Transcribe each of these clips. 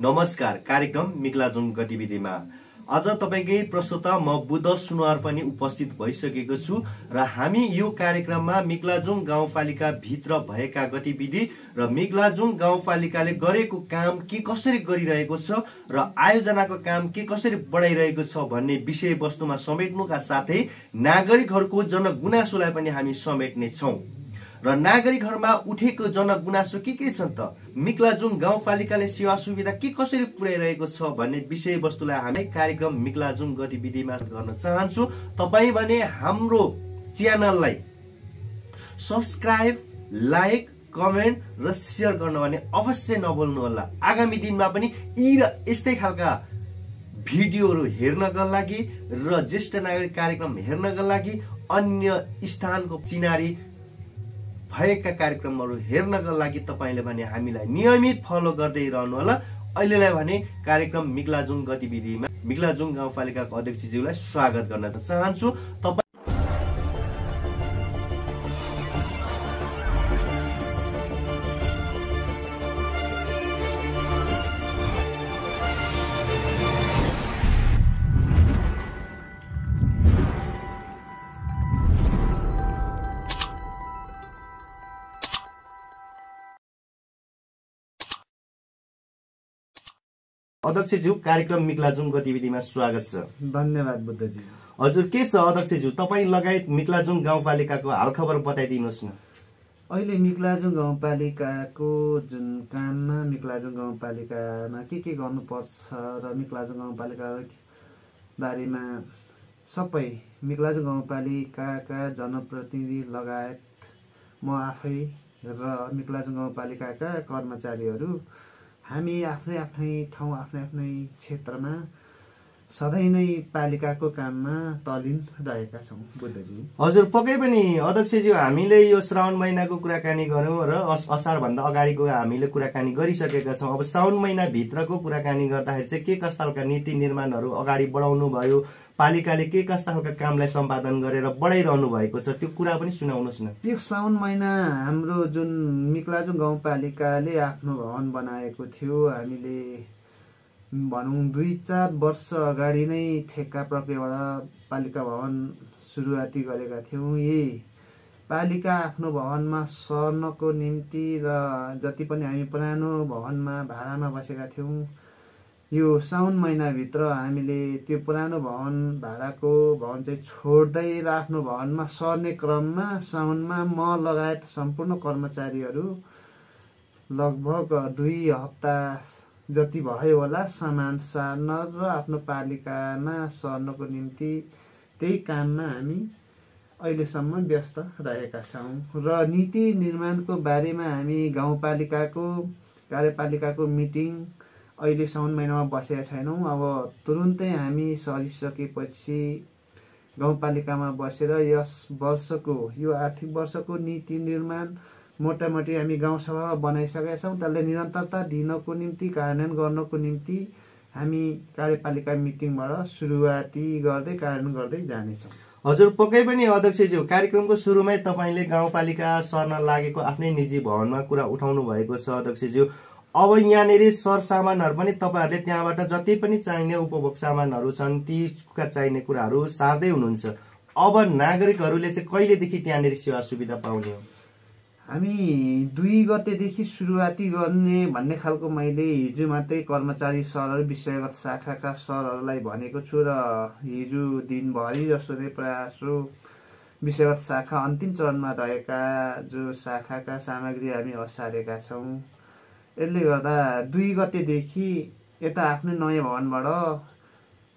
नमस्कार। कार्यक्रम मिक्लाजुङ गतिविधिमा आज तपाईकै प्रस्तुता म बुद्ध सुनुवार पनि उपस्थित भइसकेको छु र हामी यो कार्यक्रममा मिक्लाजुङ गाउँपालिका भित्र भएका गतिविधि र मिक्लाजुङ गाउँपालिकाले गरेको काम के कसरी गरिरहेको छ र आयोजनाको काम के कसरी बढाइरहेको छ भन्ने विषयवस्तुमा समेट्नुका साथै नागरिकहरूको जनगुनासोलाई पनि हामी समेट्ने छौं र नागरिकहरुमा उठेको जनगुनासो के छन् त मिक्लाजुङ गाउँपालिकाले सेवा सुविधा के कसरी पुर्याइरहेको छ भन्ने विषयवस्तुलाई हामी कार्यक्रम मिक्लाजुङ गतिविधिमा गर्न चाहन्छु। तपाई भने हाम्रो च्यानललाई सब्स्क्राइब, लाइक, कमेन्ट र शेयर गर्न भने अवश्य नभुल्नु होला। आगामी दिनमा पनि यी र यस्तै खालका भिडियोहरु हेर्नका लागि र ज्येष्ठ नागरिक कार्यक्रम हेर्नका लागि अन्य स्थानको चिनारी भएका कार्यक्रमहरु हेर्नका लागि तपाईले भने हामीलाई नियमित फलो गर्दै रहनु होला। अहिलेलाई भने कार्यक्रम मिक्लाजुङ गतिविधिमा मिक्लाजुङ गाउँपालिकाको अध्यक्षज्यूलाई स्वागत गर्न चाहन्छु। अध्यक्षज्यू, कार्यक्रम मिक्लाजुङ गतिविधिमा स्वागत छ। धन्यवाद बुद्धजी। हजुर, के छ अध्यक्षज्यू, तपाई लगायत मिक्लाजुङ गाउँपालिकाको हालखबर बताइदिनुस् न। अहिले मिक्लाजुङ गाउँपालिकाको जुन काममा मिक्लाजुङ गाउँपालिकामा के गर्नुपर्छ र मिक्लाजुङ गाउँपालिका बारेमा सबै मिक्लाजुङ गाउँपालिकाका जनप्रतिनिधि लगायत म आफै र मिक्लाजुङ गाउँपालिकाका कर्मचारीहरू हामी आफ्नै ठाउँ आफ्नै क्षेत्रमा सधैँ नै पालिकाको काममा तल्लीन रहेका छौँ बुद्धजी। हजुर, पक्कै पनि अध्यक्षज्यू, हामीले यो श्रावण महिनाको कुराकानी गर्यौं र असार भन्दा अगाडिको हामीले कुराकानी गरिसकेका छौं। अब श्रावण महिना भित्रको कुराकानी गर्दाखेरि चाहिँ के कस्ता खालका नीति निर्माणहरू अगाडि बढाउनु भयो, पालिकाले के कस्ता खालका कामलाई सम्पादन गरेर बढाइरहनु भएको छ, त्यो कुरा पनि सुनाउनुस् न। यो श्रावण महिना हाम्रो जुन मिक्लाजुङ गाउँपालिकाले आफ्नो भवन बनाएको थियो, हामीले भनौं 2-4 वर्ष अगाडि नै ठेक्का प्रक्रियाबाट पालिका भवन सुरुवाती गरेका थियौं। यही पालिका आफ्नो भवनमा सर्नको निम्ति र जति पनि हामी पुरानो भवनमा भाडामा बसेका थियौं, यो साउन महिनाभित्र हामीले त्यो पुरानो भवन भाडाको भवन चाहिँ छोड्दै र आफ्नो भवनमा सर्ने क्रममा साउनमा म लगायत सम्पूर्ण कर्मचारीहरू लगभग 2 हप्ता जति भयो होला सामान सार्न र आफ्नो पालिकामा सर्नको निम्ति त्यही काममा हामी अहिलेसम्म व्यस्त रहेका छौं। र नीति निर्माणको बारेमा हामी गाउँपालिकाको कार्यपालिकाको मिटिङ अहिले साउन महिनामा बसेका छैनौं। अब तुरुन्तै हामी सरिसकेपछि गाउँपालिकामा बसेर यस वर्षको यो आर्थिक वर्षको नीति निर्माण मोटामोटी हामी गाउँसभामा बनाइसकेका छौं। त्यसले निरन्तरता दिनको निम्ति, कार्यान्वयन गर्नको निम्ति हामी कार्यपालिका मिटिङबाट सुरुवाती गर्दै कार्यान्वयन गर्दै जानेछौं। हजुर, पक्कै पनि अध्यक्षज्यू, कार्यक्रमको सुरुमै तपाईले गाउँपालिका सर्न लागेको आफ्नै निजी भवनमा कुरा उठाउनु भएको छ अध्यक्षज्यू। अब यहाँनेर सरसामानहरू पनि तपाईहरुले त्यहाँबाट जति पनि चाहिने उपभोग सामानहरू छन्, तीका चाहिने कुराहरू सार्दै हुनुहुन्छ। अब नागरिकहरूले चाहिँ कहिलेदेखि त्यहाँनेर सेवा सुविधा पाउने हो? हामी 2 गतेदेखि सुरुवाती गर्ने भन्ने खालको मैले हिजो मात्रै कर्मचारी सरहरू विषयगत शाखाका सरहरूलाई भनेको छु र हिजो दिनभरि जस्तो नै प्रयासो विषयगत शाखा अन्तिम चरणमा रहेका जो शाखाका सामग्री हामी असारेका छौं। यसले गर्दा 2 गतेदेखि यता आफ्नो नयाँ भवनबाट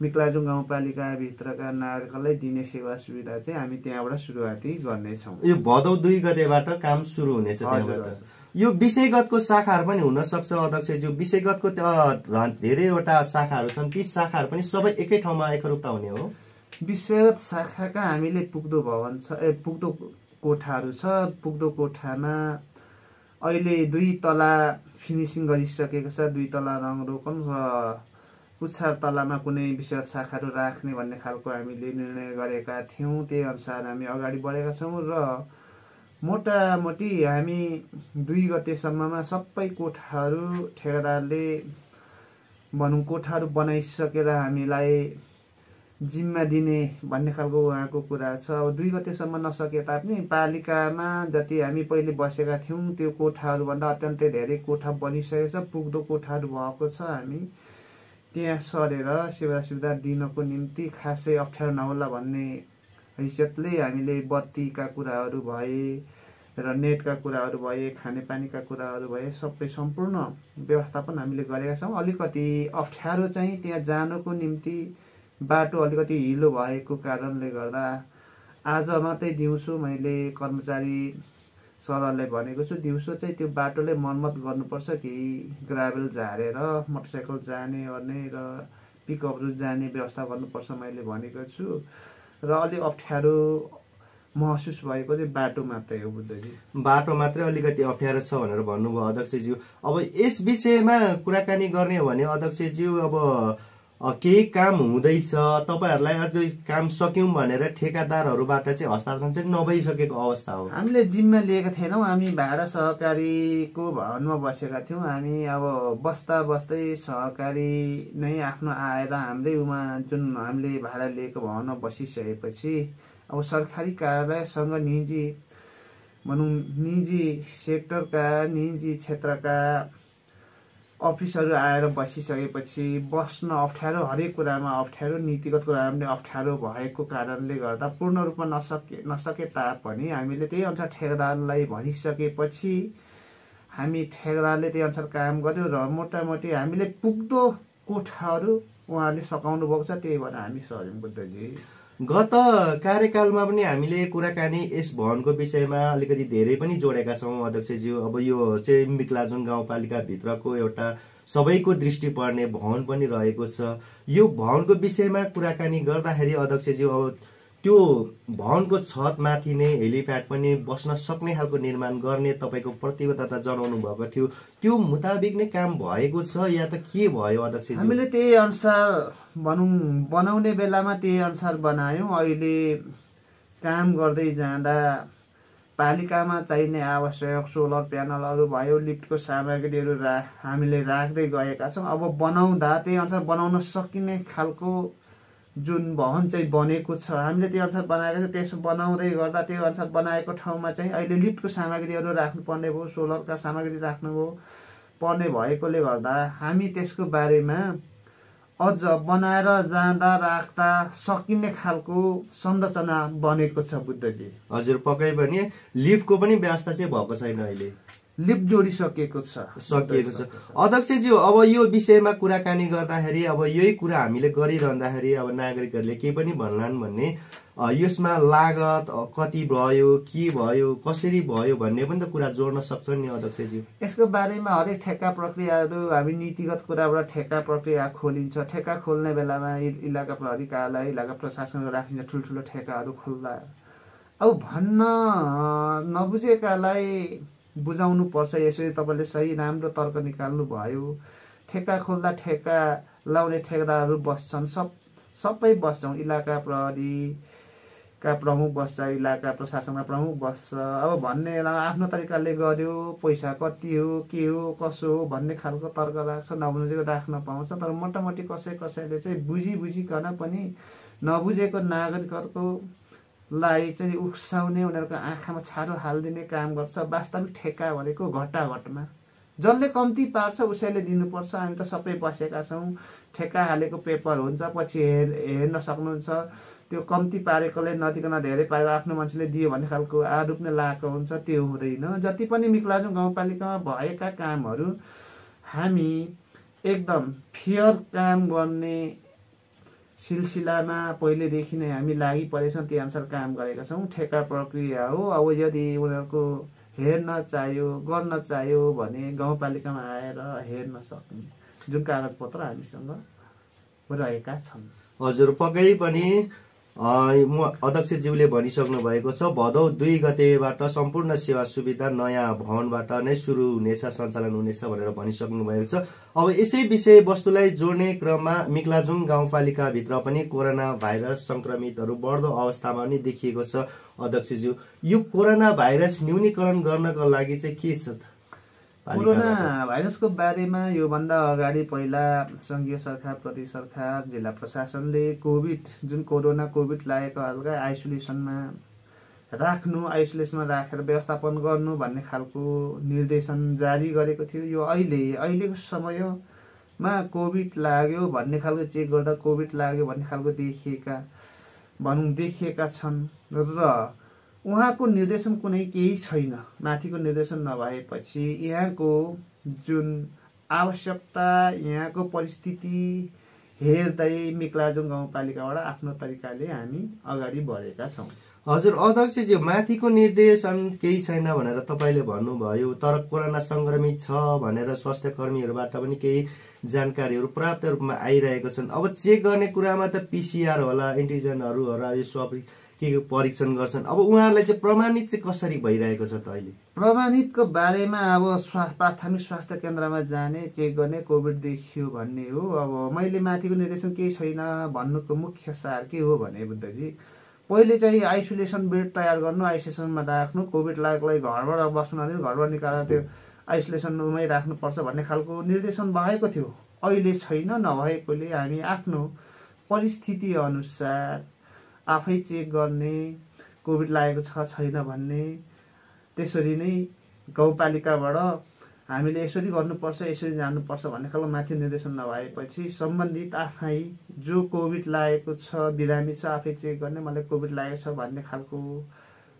मिक्लाजुङ गाउँपालिका भित्रका नागरिकलाई दिने सेवा सुविधा चाहिँ हामी त्यहाँबाट सुरुवाती गर्नेछौँ। यो भदौ 2 गतेबाट काम सुरु हुनेछ त्यहाँबाट। यो विषयगतको शाखाहरू पनि हुन सक्छ अध्यक्षज्यू। विषयगतको धेरैवटा शाखाहरू छन्, ती शाखाहरू पनि सबै एकै ठाउँमा एकरूपता हुने हो? विषयगत शाखाका हामीले पुग्दो भवन छ, पुग्दो कोठाहरू छ। पुग्दो कोठामा अहिले 2 तला फिनिसिङ गरिसकेको छ, 2 तला रङ रोकन र पुच्छार तलामा कुनै विषयगत शाखाहरू राख्ने भन्ने खालको हामीले निर्णय गरेका थियौं। त्यही अनुसार हामी अगाडि बढेका छौं र मोटामोटी हामी 2 गतेसम्ममा सबै कोठाहरू ठेकेदारले भनौँ कोठाहरू बनाइसकेर हामीलाई जिम्मा दिने भन्ने खालको उहाँको कुरा छ। अब 2 गतेसम्म नसके तापनि पालिकामा जति हामी पहिले बसेका थियौँ त्यो कोठाहरूभन्दा अत्यन्तै धेरै कोठा बनिसकेको छ, पुग्दो कोठाहरू भएको छ। हामी त्यहाँ सरेर सेवा सुविधा दिनको निम्ति खासै अप्ठ्यारो नहोला भन्ने हैसियतले हामीले बत्तीका कुराहरू भए र नेटका कुराहरू भए, खानेपानीका कुराहरू भए, सबै सम्पूर्ण व्यवस्थापन हामीले गरेका छौँ। अलिकति अप्ठ्यारो चाहिँ त्यहाँ जानको निम्ति बाटो अलिकति हिलो भएको कारणले गर्दा आज मात्रै दिउँसो मैले कर्मचारी सरलाई भनेको छु, दिउँसो चाहिँ त्यो बाटोले मर्मत गर्नुपर्छ, केही ग्राभेल झारेर मोटरसाइकल जाने गर्ने र पिकअपहरू जाने व्यवस्था गर्नुपर्छ मैले भनेको छु। र अलि अप्ठ्यारो महसुस भएको चाहिँ बाटो मात्रै हो बुद्धजी। बाटो मात्रै अलिकति अप्ठ्यारो छ भनेर भन्नुभयो अध्यक्षज्यू। अब यस विषयमा कुराकानी गर्ने हो भने अध्यक्षज्यू, अब केही काम हुँदैछ, तपाईँहरूलाई अझै काम सक्यौँ भनेर ठेकादारहरूबाट चाहिँ हस्तान्तरण चाहिँ नभइसकेको अवस्था हो। हामीले जिम्मा लिएका थिएनौँ। हामी भाडा सहकारीको भवनमा बसेका थियौँ। हामी अब बस्दा बस्दै सहकारी नै आफ्नो आएर हाम्रै उमा जुन हामीले भाडा लिएको भवनमा बसिसकेपछि अब सरकारी कार्यालयसँग निजी भनौँ निजी सेक्टरका निजी क्षेत्रका अफिसहरू आएर बसिसकेपछि बस्न अप्ठ्यारो, हरेक कुरामा अप्ठ्यारो, नीतिगत कुरामा पनि अप्ठ्यारो भएको कारणले गर्दा पूर्ण रूपमा नसके तापनि हामीले त्यही अनुसार ठेकेदारलाई भनिसकेपछि हामी ठेकेदारले त्यही अनुसार काम गर्यो र मोटामोटी हामीले पुग्दो कोठाहरू उहाँले सघाउनु भएको छ। त्यही भएर हामी सर्यौँ बुद्धजी। गत कार्यकालमा पनि हामीले कुराकानी यस भवनको विषयमा अलिकति धेरै पनि जोडेका छौँ अध्यक्षज्यू। अब यो चाहिँ मिक्लाजुङ गाउँपालिका भित्रको एउटा सबैको दृष्टि पर्ने भवन पनि रहेको छ। यो भवनको विषयमा कुराकानी गर्दाखेरि अध्यक्षज्यू, अब त्यो भवनको छतमाथि नै हेलिप्याड पनि बस्न सक्ने खालको निर्माण गर्ने तपाईँको प्रतिबद्धता जनाउनु भएको थियो। त्यो मुताबिक नै काम भएको छ या त के भयो अध्यक्षज्यू? हामीले त्यही अनुसार भनौँ बनाउने बेलामा त्यही अनुसार बनायौँ। अहिले काम गर्दै जाँदा पालिकामा चाहिने आवश्यक सोलर प्यानलहरू भयो, लिफ्टको सामग्रीहरू हामीले राख्दै गएका छौँ। अब बनाउँदा त्यही अनुसार बनाउन सकिने खालको जुन भवन चाहिँ बनेको छ हामीले त्यही अनुसार बनाएको छ। त्यसो बनाउँदै गर्दा त्यही अनुसार बनाएको ठाउँमा चाहिँ अहिले लिफ्टको सामग्रीहरू राख्नुपर्ने भयो, सोलरका सामग्री राख्नु पर्ने भएकोले गर्दा हामी त्यसको बारेमा अझ बनाएर जाँदा राख्दा सकिने खालको संरचना बनेको छ बुद्धजी। हजुर, पक्कै पनि लिफ्टको पनि व्यवस्था चाहिँ भएको छैन, अहिले लिफ्ट जोडिसकेको छ, सकिएको छ। अध्यक्षज्यू, अब यो विषयमा कुराकानी गर्दाखेरि अब यही कुरा हामीले गरिरहँदाखेरि अब नागरिकहरूले केही पनि भन्लान् भन्ने यसमा लागत कति भयो, के भयो, कसरी भयो भन्ने पनि त कुरा जोड्न सक्छन् नि अध्यक्षज्यू। यसको बारेमा हरेक ठेक्का प्रक्रियाहरू हामी नीतिगत कुराबाट ठेक्का प्रक्रिया खोलिन्छ। ठेक्का खोल्ने बेलामा इलाका प्रहरी कार्यालय, इलाका प्रशासनको राखिन्छ, ठुल्ठुलो ठेक्काहरू खोल्दा अब भन्न नबुझेकालाई बुझाउनु पर्छ। यसरी तपाईँले सही राम्रो तर्क निकाल्नु भयो। ठेक्का खोल्दा ठेक्का लाउने ठेकेदारहरू बस्छन्, सबै बस्छौँ। इलाका प्रहरीका प्रमुख बस्छ, इलाका प्रशासनका प्रमुख बस्छ। अब भन्ने आफ्नो तरिकाले गर्यो, पैसा कति हो, के हो, कसो हो भन्ने खालको तर्क राख्छ, नबुझेको राख्न पाउँछ। तर मोटामोटी कसैले चाहिँ बुझिकन पनि नबुझेको नागरिकहरूको लाई चाहिँ उक्साउने, उनीहरूको आँखामा छारो हालिदिने काम गर्छ। वास्तविक ठेक्का भनेको घटाघटमा जसले कम्ती पार्छ उसैले दिनुपर्छ। हामी त सबै बसेका छौँ, ठेक्का हालेको पेपर हुन्छ, पछि हेर्न सक्नुहुन्छ। त्यो कम्ती पारेकोले नदिकन धेरै पारेर आफ्नो मान्छेले दियो भन्ने खालको आरोप नै लागेको हुन्छ। त्यो हुँदैन। जति पनि मिक्लाजुङ गाउँपालिकामा भएका कामहरू हामी एकदम फेयर काम गर्ने सिलसिलामा पहिलेदेखि नै हामी लागि परेछौँ। त्यही अनुसार काम गरेका छौँ। ठेक्का प्रक्रिया हो। अब यदि उनीहरूको हेर्न चाह्यो, गर्न चाह्यो भने गाउँपालिकामा आएर हेर्न सक्ने जुन कागजपत्र हामीसँग रहेका छन्। हजुर, पक्कै पनि अध्यक्षज्यूले भनिसक्नु भएको छ। भदौ 2 गतेबाट सम्पूर्ण सेवा सुविधा नयाँ भवनबाट नै सुरु हुनेछ, सञ्चालन हुनेछ भनेर भनिसक्नु भएको छ। अब यसै विषय वस्तुलाई जोड्ने क्रममा मिक्लाजुङ गाउँपालिकाभित्र पनि कोरोना भाइरस संक्रमितहरू बढ्दो अवस्थामा पनि देखिएको छ। अध्यक्षज्यू, यो कोरोना भाइरस न्यूनीकरण गर्नको लागि चाहिँ के छ? कोरोना भाइरसको बारेमा योभन्दा अगाडि पहिला संघीय सरकार, प्रदेश सरकार, जिल्ला प्रशासनले जुन कोभिड लागेकोहरूलाई आइसोलेसनमा राखेर व्यवस्थापन गर्नु भन्ने खालको निर्देशन जारी गरेको थियो। यो अहिलेको समयमा कोभिड लाग्यो भन्ने खालको चेक गर्दा कोभिड लाग्यो भन्ने खालको देखिएका छन् र उहाँको निर्देशन कुनै केही छैन। माथिको निर्देशन नभएपछि यहाँको जुन आवश्यकता, यहाँको परिस्थिति हेर्दै मिक्लाजुङ गाउँपालिकाबाट आफ्नो तरिकाले हामी अगाडि बढेका छौँ। हजुर अध्यक्षजी, माथिको निर्देशन केही छैन भनेर तपाईँले भन्नुभयो, तर कोरोना संक्रमित छ भनेर स्वास्थ्य कर्मीहरूबाट पनि केही जानकारीहरू पर्याप्त रूपमा आइरहेको छन्। अब चेक गर्ने कुरामा त PCR होला, एन्टिजेनहरू होला, यो सब के परीक्षण गर्छन्। अब उहाँहरूलाई चाहिँ प्रमाणित चाहिँ कसरी भइरहेको छ त अहिले? प्रमाणितको बारेमा अब प्राथमिक स्वास्थ्य केन्द्रमा जाने, चेक गर्ने, कोभिड देखियो भन्ने हो। अब मैले माथिको निर्देशन केही छैन भन्नुको मुख्य सार के हो भने बुद्धजी, पहिले चाहिँ आइसोलेसन बेड तयार गर्नु, आइसोलेसनमा राख्नु, कोभिड लागेकोलाई घरबाट बस्नु नदिनु, घरबाट निकालेर त्यो आइसोलेसनमै राख्नुपर्छ भन्ने खालको निर्देशन भएको थियो। अहिले छैन। नभएकोले हामी आफ्नो परिस्थिति अनुसार आफै चेक गर्ने, कोभिड लागेको छ छैन भन्ने, त्यसरी नै गाउँपालिकाबाट हामीले यसरी गर्नुपर्छ, यसरी जानुपर्छ भन्ने खालको माथि निर्देशन नभएपछि सम्बन्धित आफै जो कोभिड लागेको छ, बिरामी छ, आफै चेक गर्ने, मलाई कोभिड लागेको छ भन्ने खालको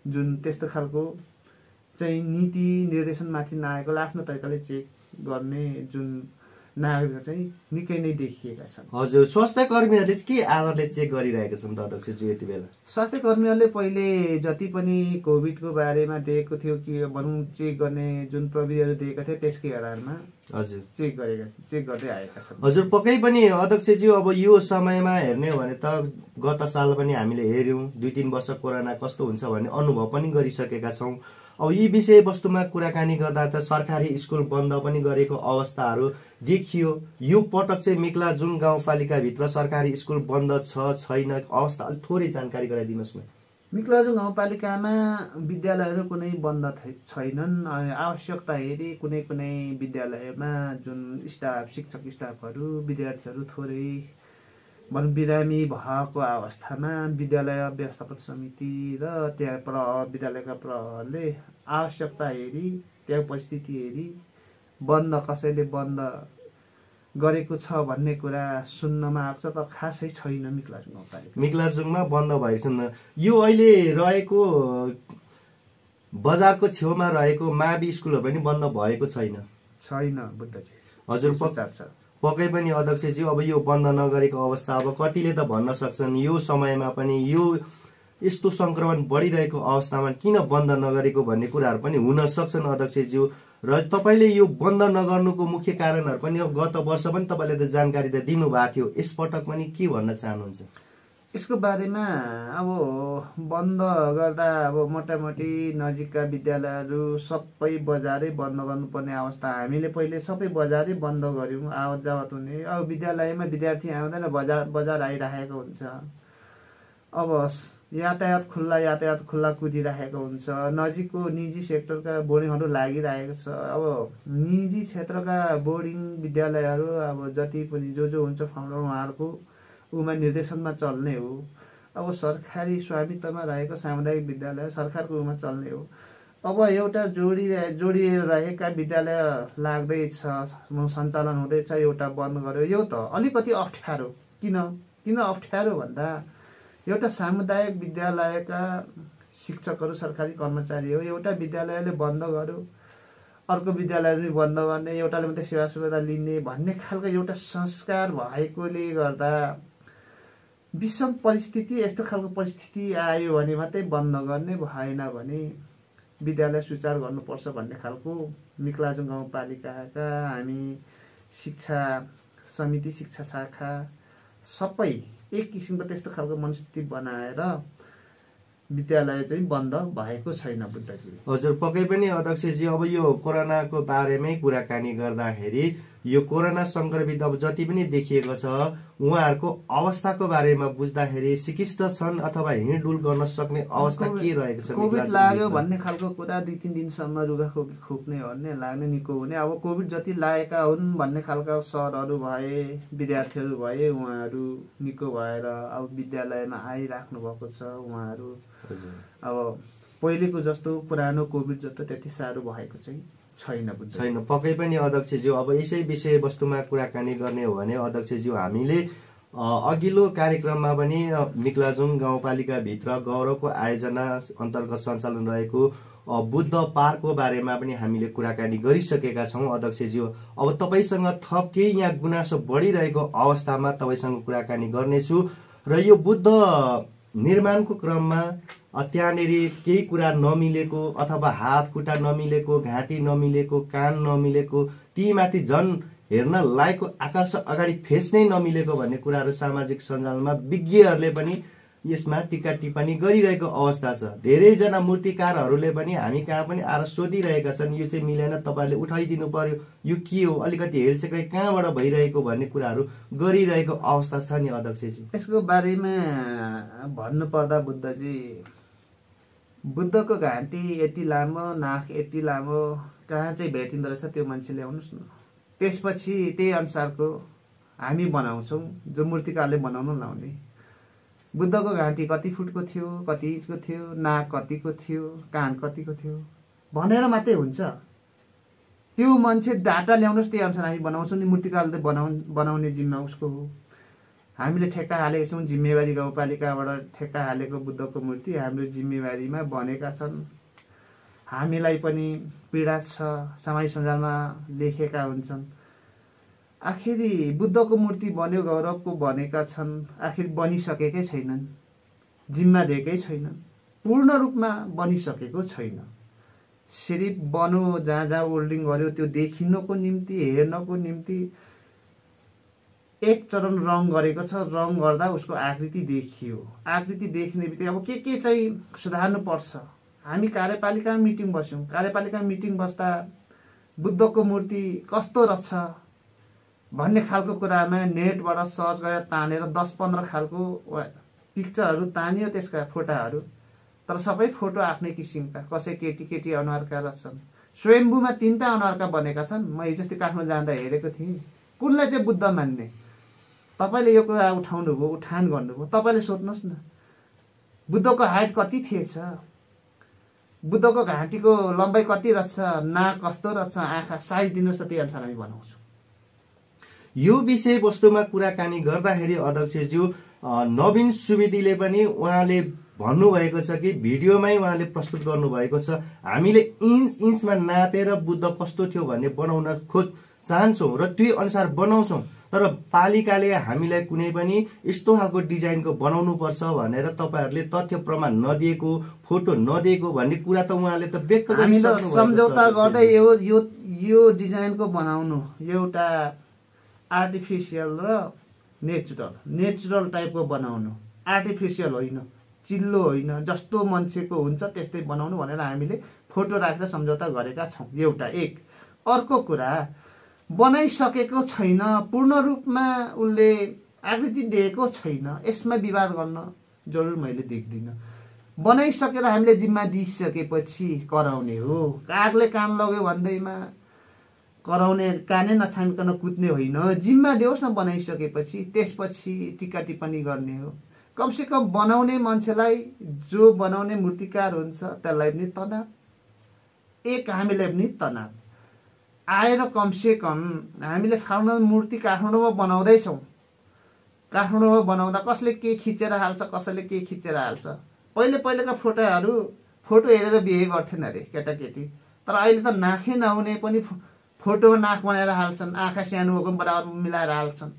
जुन त्यस्तो खालको चाहिँ नीति निर्देशन माथि नआएकोले आफ्नो तरिकाले चेक गर्ने जुन नागरिकहरू चाहिँ निकै नै देखिएका छन्। हजुर, स्वास्थ्य कर्मीहरूले के आधारले चेक गरिरहेका छन् त अध्यक्षजी यति बेला? स्वास्थ्य कर्मीहरूले पहिले जति पनि कोभिडको बारेमा दिएको थियो कि भनौँ चेक गर्ने जुन प्रविधिहरू दिएका थिए त्यसकै आधारमा हजुर चेक गर्दै आएका छन्। हजुर, पक्कै पनि अध्यक्षजी, अब यो समयमा हेर्ने हो भने त गत साल पनि हामीले हेर्यौं 2-3 वर्ष कोरोना कस्तो हुन्छ भन्ने अनुभव पनि गरिसकेका छौं। अब यी विषयवस्तुमा कुराकानी गर्दा त सरकारी स्कुल बन्द पनि गरेको अवस्थाहरू देखियो। यो पटक चाहिँ मिक्लाजुङ गाउँपालिकाभित्र सरकारी स्कुल बन्द छ छैन अवस्था अलिक थोरै जानकारी गराइदिनुहोस् न। मिक्लाजुङ गाउँपालिकामा विद्यालयहरू कुनै बन्द छैनन्। आवश्यकता हेरी कुनै कुनै विद्यालयमा जुन शिक्षक स्टाफहरू, विद्यार्थीहरू थोरै बिरामी भएको अवस्थामा विद्यालय व्यवस्थापन समिति र त्यहाँ विद्यालयका प्रहरले आवश्यकता हेरी, त्यहाँ परिस्थिति हेरी कसैले बन्द गरेको छ भन्ने कुरा सुन्नमा आएको छ, तर खासै छैन मिक्लाजुङ गाउँपालिका। मिक्लाजुङमा बन्द भएको छैन। यो अहिले रहेको बजारको छेउमा रहेको मावि स्कुलहरू पनि बन्द भएको छैन? छैन बुद्धजी। हजुर, पक्कै पनि अध्यक्षजी, अब यो बन्द नगरेको अवस्था अब कतिले त भन्न सक्छन् यो समयमा पनि यो यस्तो संक्रमण बढिरहेको अवस्थामा किन बन्द नगरेको भन्ने कुराहरू पनि हुन सक्छन् अध्यक्षज्यू। र तपाईले यो बन्द नगर्नुको मुख्य कारणहरू पनि अब गत वर्ष पनि तपाईले त जानकारी त दिनुभएको थियो, यसपटक पनि के भन्न चाहनुहुन्छ? यसको बारेमा अब बन्द गर्दा अब मोटामोटी नजिकका विद्यालयहरू सबै बजारै बन्द गर्नुपर्ने अवस्था। हामीले पहिले सबै बजारै बन्द गर्यौं, आवत जावत हुने। अब विद्यालयमा विद्यार्थी आउँदैन, बजार आइरहेको हुन्छ। अब यातायात खुल्ला कुदिरहेको हुन्छ। नजिकको निजी सेक्टरका बोर्डिङहरू लागिरहेको छ। अब निजी क्षेत्रका बोर्डिङ विद्यालयहरू अब जति पनि जो हुन्छ फाउन्डर उहाँहरूको उमा निर्देशनमा चल्ने हो। अब सरकारी स्वामित्वमा रहेको सामुदायिक विद्यालय सरकारको उमा चल्ने हो। अब एउटा जोडिएर रहेका विद्यालय लाग्दैछ, सञ्चालन हुँदैछ, एउटा बन्द गर्यो, यो त अलिकति अप्ठ्यारो। किन अप्ठ्यारो भन्दा एउटा सामुदायिक विद्यालयका शिक्षकहरू सरकारी कर्मचारी हो। एउटा विद्यालयले बन्द गर्यो, अर्को विद्यालयले बन्द गर्ने, एउटाले मात्रै सेवा सुविधा लिने भन्ने खालको एउटा संस्कार भएकोले गर्दा विषम परिस्थिति, यस्तो खालको परिस्थिति आयो भने मात्रै बन्द गर्ने, भएन भने विद्यालय सुचारू गर्नुपर्छ भन्ने खालको मिक्लाजुङ गाउँपालिकाका हामी शिक्षा समिति, शिक्षा शाखा सबै एक किसिमको त्यस्तो खालको मनस्थिति बनाएर विद्यालय चाहिँ बन्द भएको छैन बुद्धजी। हजुर, पक्कै पनि अध्यक्षजी, अब यो कोरोनाको बारेमै कुराकानी गर्दाखेरि यो कोरोना संक्रमित अब जति पनि देखिएको छ उहाँहरूको अवस्थाको बारेमा बुझ्दाखेरि सिकिस्त छन् अथवा हिँडडुल गर्न सक्ने अवस्था के रहेको छ? कोभिड लाग्यो भन्ने खालको कुरा 2-3 दिनसम्म रुगाखोकी खोप्ने भन्ने लाग्ने निको हुने। अब कोभिड जति लागेका हुन् भन्ने खालका सरहरू भए, विद्यार्थीहरू भए, उहाँहरू निको भएर अब विद्यालयमा आइराख्नु भएको छ। उहाँहरू अब पहिलेको जस्तो पुरानो कोभिड जस्तो त्यति साह्रो भएको चाहिँ छैन। पक्कै पनि अध्यक्षज्यू, अब यसै विषयवस्तुमा कुराकानी गर्ने हो भने अध्यक्षज्यू, हामीले अघिल्लो कार्यक्रममा पनि मिक्लाजुङ गाउँपालिकाभित्र गौरवको आयोजना अन्तर्गत सञ्चालन रहेको बुद्ध पार्कको बारेमा पनि हामीले कुराकानी गरिसकेका छौँ अध्यक्षज्यू। अब तपाईसँग थप केही यहाँ गुनासो बढिरहेको अवस्थामा तपाईसँग कुराकानी गर्नेछु र यो बुद्ध निर्माणको क्रममा त्यहाँनिर केही कुरा नमिलेको अथवा हात खुट्टा नमिलेको, घाँटी नमिलेको, कान नमिलेको, तीमाथि झन् हेर्न लायकको आकाश अगाडि फेस नै नमिलेको भन्ने कुराहरू सामाजिक सञ्जालमा विज्ञहरूले पनि यसमा टिका टिप्पणी गरिरहेको अवस्था छ। धेरैजना मूर्तिकारहरूले पनि हामी कहाँ पनि आएर सोधिरहेका छन्, यो चाहिँ मिलेन, तपाईँहरूले उठाइदिनु पर्यो, यो के हो, अलिकति हेलचेक्राइ कहाँबाट भइरहेको भन्ने कुराहरू गरिरहेको अवस्था छ नि अध्यक्षजी। यसको बारेमा भन्नुपर्दा बुद्धको घाँटी यति लामो, नाक यति लामो, कहाँ चाहिँ भेटिँदो रहेछ त्यो मान्छे ल्याउनुहोस् न। त्यसपछि त्यही अनुसारको हामी बनाउँछौँ, जो मूर्तिकारले बनाउनु लाउने। बुद्धको घाँटी कति फुटको थियो, कति इन्चको थियो, नाक कतिको थियो, कान कतिको थियो भनेर मात्रै हुन्छ। त्यो मान्छे डाटा ल्याउनुहोस्, त्यही अनुसार हामी बनाउँछौँ नि। मूर्तिकारले बनाउने जिम्मा उसको हो। हामीले ठेक्का हालेका छौँ, जिम्मेवारी गाउँपालिकाबाट ठेक्का हालेको बुद्धको मूर्ति हाम्रो जिम्मेवारीमा बनेका छन्। हामीलाई पनि पीडा छ, सामाजिक सञ्जालमा लेखेका हुन्छन्, आखिरी बुद्धको मूर्ति बन्यो, गौरवको बनेका छन्, आखिर बनिसकेकै छैनन्, जिम्मा दिएकै छैनन्, पूर्ण रूपमा बनिसकेको छैन। सिर्फ बनो, जहाँ जहाँ होल्डिङ गर्यो त्यो देखिनको निम्ति, हेर्नको निम्ति एक चरण रङ गरेको छ। रङ गर्दा उसको आकृति देखियो। आकृति देखिने बित्तिकै अब के चाहिँ सुधार्नु पर्छ। हामी कार्यपालिकामा मिटिङ बस्यौँ। कार्यपालिकामा मिटिङ बस्दा बुद्धको मूर्ति कस्तो रहेछ भन्ने खालको कुरामा नेटबाट सर्च गरेर तानेर 10-15 खालको पिक्चरहरू तानियो, त्यसका फोटाहरू। तर सबै फोटो आफ्नै किसिमका, कसै केटी अनुहारका रहेछन्। स्वयम्भूमा 3टा अनुहारका बनेका छन्। म हिजोस्ति काठमाडौँ जाँदा हेरेको थिएँ। कुनलाई चाहिँ बुद्ध मान्ने? तपाईँले यो कुरा उठाउनुभयो, उठान गर्नुभयो, तपाईँले सोध्नुहोस् न, बुद्धको हाइट कति थिएछ, बुद्धको घाँटीको लम्बाइ कति रहेछ, नाक कस्तो रहेछ, आँखा साइज दिनुहोस्, त्यही अनुसार हामी बनाउँछौँ। यो विषयवस्तुमा कुराकानी गर्दाखेरि अध्यक्षज्यू नवीन सुवेदीले पनि उहाँले भन्नुभएको छ कि भिडियोमै उहाँले प्रस्तुत गर्नुभएको छ, हामीले इन्चमा नापेर बुद्ध कस्तो थियो भन्ने बनाउन चाहन्छौँ र त्यो अनुसार बनाउँछौँ। तर पालिकाले हामीलाई कुनै पनि यस्तो खालको डिजाइनको बनाउनु पर्छ भनेर तपाईहरूले तथ्य प्रमाण नदिएको, फोटो नदिएको भन्ने कुरा त उहाँले त व्यक्त गरिसक्नु भएको छ। सम्झौता गर्दै यो डिजाइनको बनाउनु एउटा आर्टिफिसियल र नेचुरल टाइपको बनाउनु, आर्टिफिसियल होइन, चिल्लो होइन, जस्तो मान्छेको हुन्छ त्यस्तै बनाउनु भनेर हामीले फोटो राखेर सम्झौता गरेका छौँ। एउटा एक। अर्को कुरा, बनाइसकेको छैन, पूर्ण रूपमा उसले आकृति दिएको छैन, यसमा विवाद गर्न जरुर मैले देख्दिनँ। बनाइसकेर हामीले जिम्मा दिइसकेपछि कराउने हो। कागले कान लग्यो भन्दैमा कराउने, कानै नछामिकन कुद्ने होइन। जिम्मा देओस् न बनाइसकेपछि, त्यसपछि टिका टिप्पणी गर्ने हो। कमसे कम बनाउने मान्छेलाई, जो बनाउने मूर्तिकार हुन्छ त्यसलाई पनि तनाव, एक हामीलाई पनि तनाव आएर कमसे कम हामीले फाउन्डल मूर्ति काठमाडौँमा बनाउँदैछौँ। काठमाडौँमा बनाउँदा कसले के खिचेर हाल्छ, कसैले के खिचेर हाल्छ। पहिलेका फोटो हेरेर बिहे गर्थेन अरे केटाकेटी। तर अहिले त नाकै नहुने पनि फोटोमा नाक बनाएर हाल्छन्, आँखा सानो भएको बराबर मिलाएर हाल्छन्।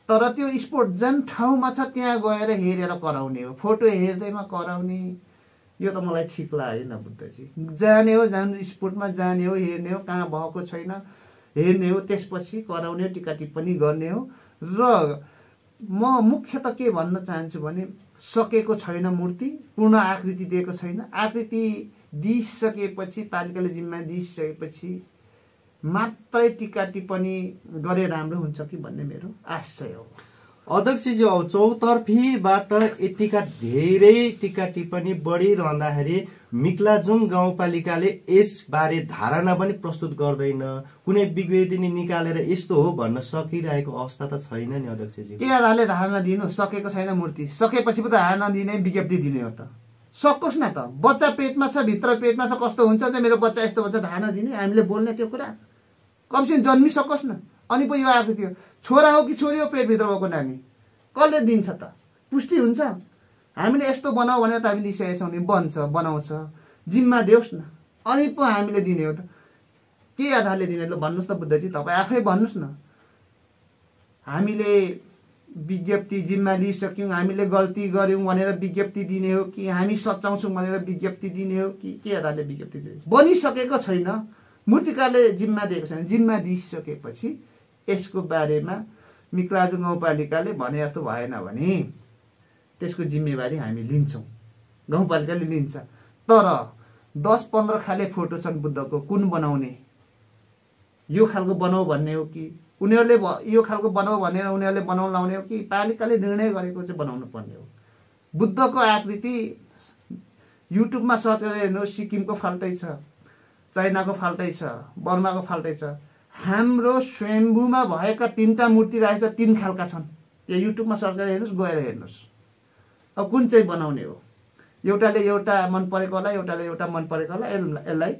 तर त्यो स्पोर्ट जुन ठाउँमा छ त्यहाँ गएर हेरेर कराउने हो। फोटो हेर्दैमा कराउने, यो त मलाई ठिक लागेन बुद्धजी। जाने हो, स्पोर्टमा जाने हो, हेर्ने हो, कहाँ भएको छैन हेर्ने हो, त्यसपछि कराउने, टिका टिप्पणी गर्ने हो। र म मुख्य त के भन्न चाहन्छु भने, सकेको छैन मूर्ति, पूर्ण आकृति दिएको छैन। आकृति दिइसकेपछि, पालिकाले जिम्मा दिइसकेपछि मात्रै टिका टिप्पणी गरे राम्रो हुन्छ कि भन्ने मेरो आशय हो। अध्यक्षजी, अब चौतर्फीबाट यतिका धेरै टिका टिप्पणी बढिरहँदाखेरि मिक्लाजुङ गाउँपालिकाले यसबारे धारणा पनि प्रस्तुत गर्दैन, कुनै विज्ञप्ति निकालेर यस्तो हो भन्न सकिरहेको अवस्था त छैन नि अध्यक्षजी। के आधारले धारणा दिनु? सकेको छैन मूर्ति, सकेपछि पो त धारणा दिने विज्ञप्ति दिने हो त। सकोस् न त, बच्चा पेटमा छ, भित्र पेटमा छ, कस्तो हुन्छ चाहिँ मेरो बच्चा यस्तो भन्छ धारणा दिने, हामीले बोल्ने त्यो कुरा कमसेकम जन्मिसकोस् न। अनि पो यो आकृति हो, छोरा हो कि छोरी हो पेटभित्र भएको नानी, कसले दिन्छ त? पुष्टि हुन्छ? हामीले यस्तो बनाऊ भनेर त हामी दिइसकेका छौँ नि, बन्छ बनाउँछ, जिम्मा देओस् न, अनि पो हामीले दिने हो त। के आधारले दिने? ल भन्नुहोस् त बुद्धजी, तपाईँ आफै भन्नुहोस् न। हामीले विज्ञप्ति जिम्मा लिइसक्यौँ, हामीले गल्ती गऱ्यौँ भनेर विज्ञप्ति दिने हो कि हामी सच्याउँछौँ भनेर विज्ञप्ति दिने हो कि के आधारले विज्ञप्ति दिने? बनिसकेको छैन, मूर्तिकारले जिम्मा दिएको छैन। जिम्मा दिइसकेपछि यसको बारेमा मिक्लाजुङ गाउँपालिकाले भने जस्तो भएन भने त्यसको जिम्मेवारी हामी लिन्छौँ, गाउँपालिकाले लिन्छ। तर 10-15 खाले फोटो छन् बुद्धको, कुन बनाउने? यो खालको बनाऊ भन्ने हो कि उनीहरूले यो खालको बनाऊ भनेर उनीहरूले बनाउन लाउने हो कि पालिकाले निर्णय गरेको चाहिँ बनाउनु पर्ने हो? बुद्धको आकृति युट्युबमा सर्च गरेर हेर्नुहोस्, सिक्किमको फाल्टै छ, चाइनाको फाल्टै छ, बर्माको फाल्टै छ। हाम्रो स्वयम्भूमा भएका 3टा मूर्ति राखेको छ, 3 खालका छन्। यो युट्युबमा सर्च गरेर हेर्नुहोस्, गएर हेर्नुहोस्। अब कुन चाहिँ बनाउने हो? एउटाले एउटा मन परेको होला, एउटाले एउटा मन परेको होला, यसलाई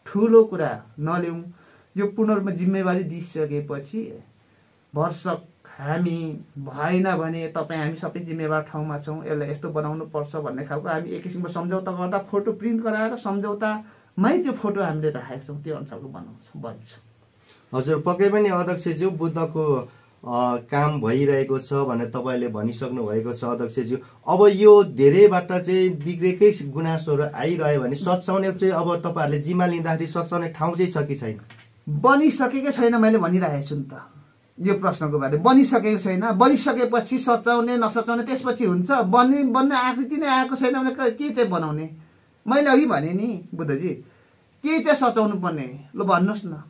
ठुलो कुरा नलिउँ। यो पूर्ण रूपमा जिम्मेवारी दिइसकेपछि भरसक हामी भएन भने तपाईँ हामी सबै जिम्मेवार ठाउँमा छौँ, यसलाई यस्तो बनाउनु पर्छ भन्ने खालको हामी एक किसिमको सम्झौता गर्दा फोटो प्रिन्ट गराएर सम्झौतामै त्यो फोटो हामीले राखेका छौँ, त्यो अनुसारको बनाउँछौँ, बन्छौँ। हजुर, पक्कै पनि अध्यक्षज्यू, बुद्धको काम भइरहेको छ भनेर तपाईँले भनिसक्नु भएको छ अध्यक्षज्यू। अब यो धेरैबाट चाहिँ बिग्रेकै गुनासोहरू आइरह्यो भने सच्याउने चाहिँ अब तपाईँहरूले जिम्मा लिँदाखेरि सच्याउने ठाउँ चाहिँ छ कि छैन? बनिसकेकै छैन, मैले भनिरहेको छु नि त। यो प्रश्नको बारे बनिसकेको छैन, बनिसकेपछि सच्याउने नसच्याउने त्यसपछि हुन्छ। बन्ने आकृति नै आएको छैन भने के चाहिँ बनाउने? मैले अघि भने नि बुद्धजी, के चाहिँ सच्याउनु पर्ने? ल भन्नुहोस् न।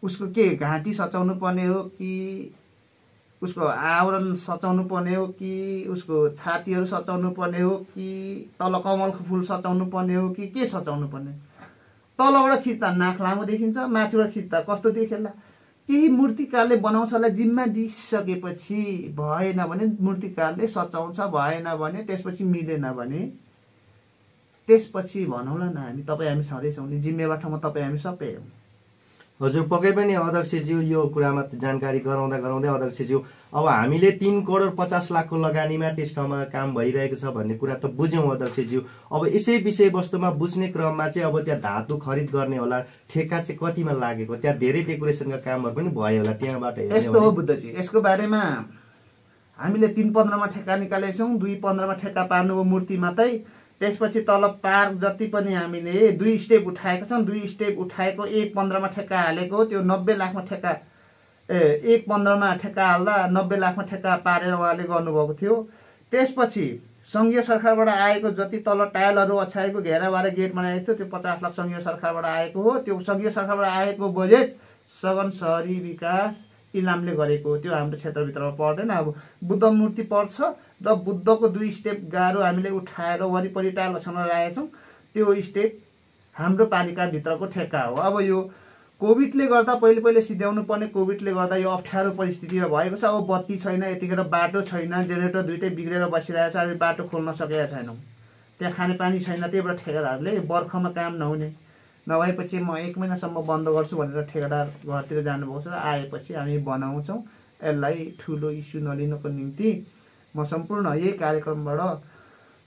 उसको के घाँटी सच्याउनु पर्ने हो कि उसको आवरण सच्याउनु पर्ने हो कि उसको छातीहरू सच्याउनु पर्ने हो कि तल कमलको फुल सच्याउनु पर्ने हो कि के सच्याउनु पर्ने? तलबाट खिच्दा नाक लामो देखिन्छ, माथिबाट खिच्दा कस्तो देखेला? केही मूर्तिकारले बनाउँछलाई जिम्मा दिइसकेपछि भएन भने मूर्तिकारले सच्याउँछ, भएन भने त्यसपछि मिलेन भने त्यसपछि भनौँला न हामी तपाईँ हामी छँदैछौँ नि, जिम्मेवार ठाउँमा तपाईँ हामी सबै हौँ। हजुर, पक्कै पनि अध्यक्षज्यू, यो कुरामा जानकारी गराउँदै अध्यक्षज्यू, अब हामीले 3,50,00,000 लगानीमा त्यस ठाउँमा काम भइरहेको छ भन्ने कुरा त बुझ्यौँ अध्यक्षज्यू। अब यसै विषयवस्तुमा बुझ्ने क्रममा चाहिँ अब त्यहाँ धातु खरिद गर्ने होला, ठेक्का चाहिँ कतिमा लागेको, त्यहाँ धेरै डेकोरेसनका कामहरू पनि भयो होला, त्यहाँबाट यस्तो हो बुद्धजी। यसको बारेमा हामीले 3,15,मा ठेक्का निकालेका छौँ, 2,15,मा ठेक्का पार्नु हो मूर्ति मात्रै। त्यसपछि तल पार्क जति पनि हामीले 2 स्टेप उठाएका छौँ, 2 स्टेप उठाएको 1,15,मा ठेक्का हालेको, त्यो 90 लाखमा ठेक्का 1,15,मा ठेक्का हाल्दा 90 लाखमा ठेक्का पारेर उहाँले गर्नुभएको थियो। त्यसपछि सङ्घीय सरकारबाट आएको जति तल टाइलहरू ओछ्याएको घेराबारे गेट बनाएको थियो त्यो 50 लाख सङ्घीय सरकारबाट आएको हो। त्यो सङ्घीय सरकारबाट आएको बजेट सघन शहरी विकास इलामले गरेको, त्यो हाम्रो क्षेत्रभित्रमा पर्दैन। अब बुद्ध मूर्ति पर्छ र बुद्धको 2 स्टेप गाह्रो हामीले उठाएर वरिपरि टाइल ओछ्याउन राखेका छौँ, त्यो स्टेप हाम्रो पालिकाभित्रको ठेक्का हो। अब यो कोभिडले गर्दा पहिले सिध्याउनु पर्ने, कोभिडले गर्दा यो अप्ठ्यारो परिस्थितिमा भएको छ। अब बत्ती छैन, यतिखेर बाटो छैन, जेनेरेटर दुइटै बिग्रेर बसिरहेको छ, हामी बाटो खोल्न सकेका छैनौँ, त्यहाँ खानेपानी छैन। त्यही भएर ठेकेदारले बर्खामा काम नहुने नभएपछि म 1 महिनासम्म बन्द गर्छु भनेर ठेकेदार घरतिर जानुभएको छ। आएपछि हामी बनाउँछौँ। यसलाई ठुलो इस्यु नलिनको निम्ति म सम्पूर्ण यही कार्यक्रमबाट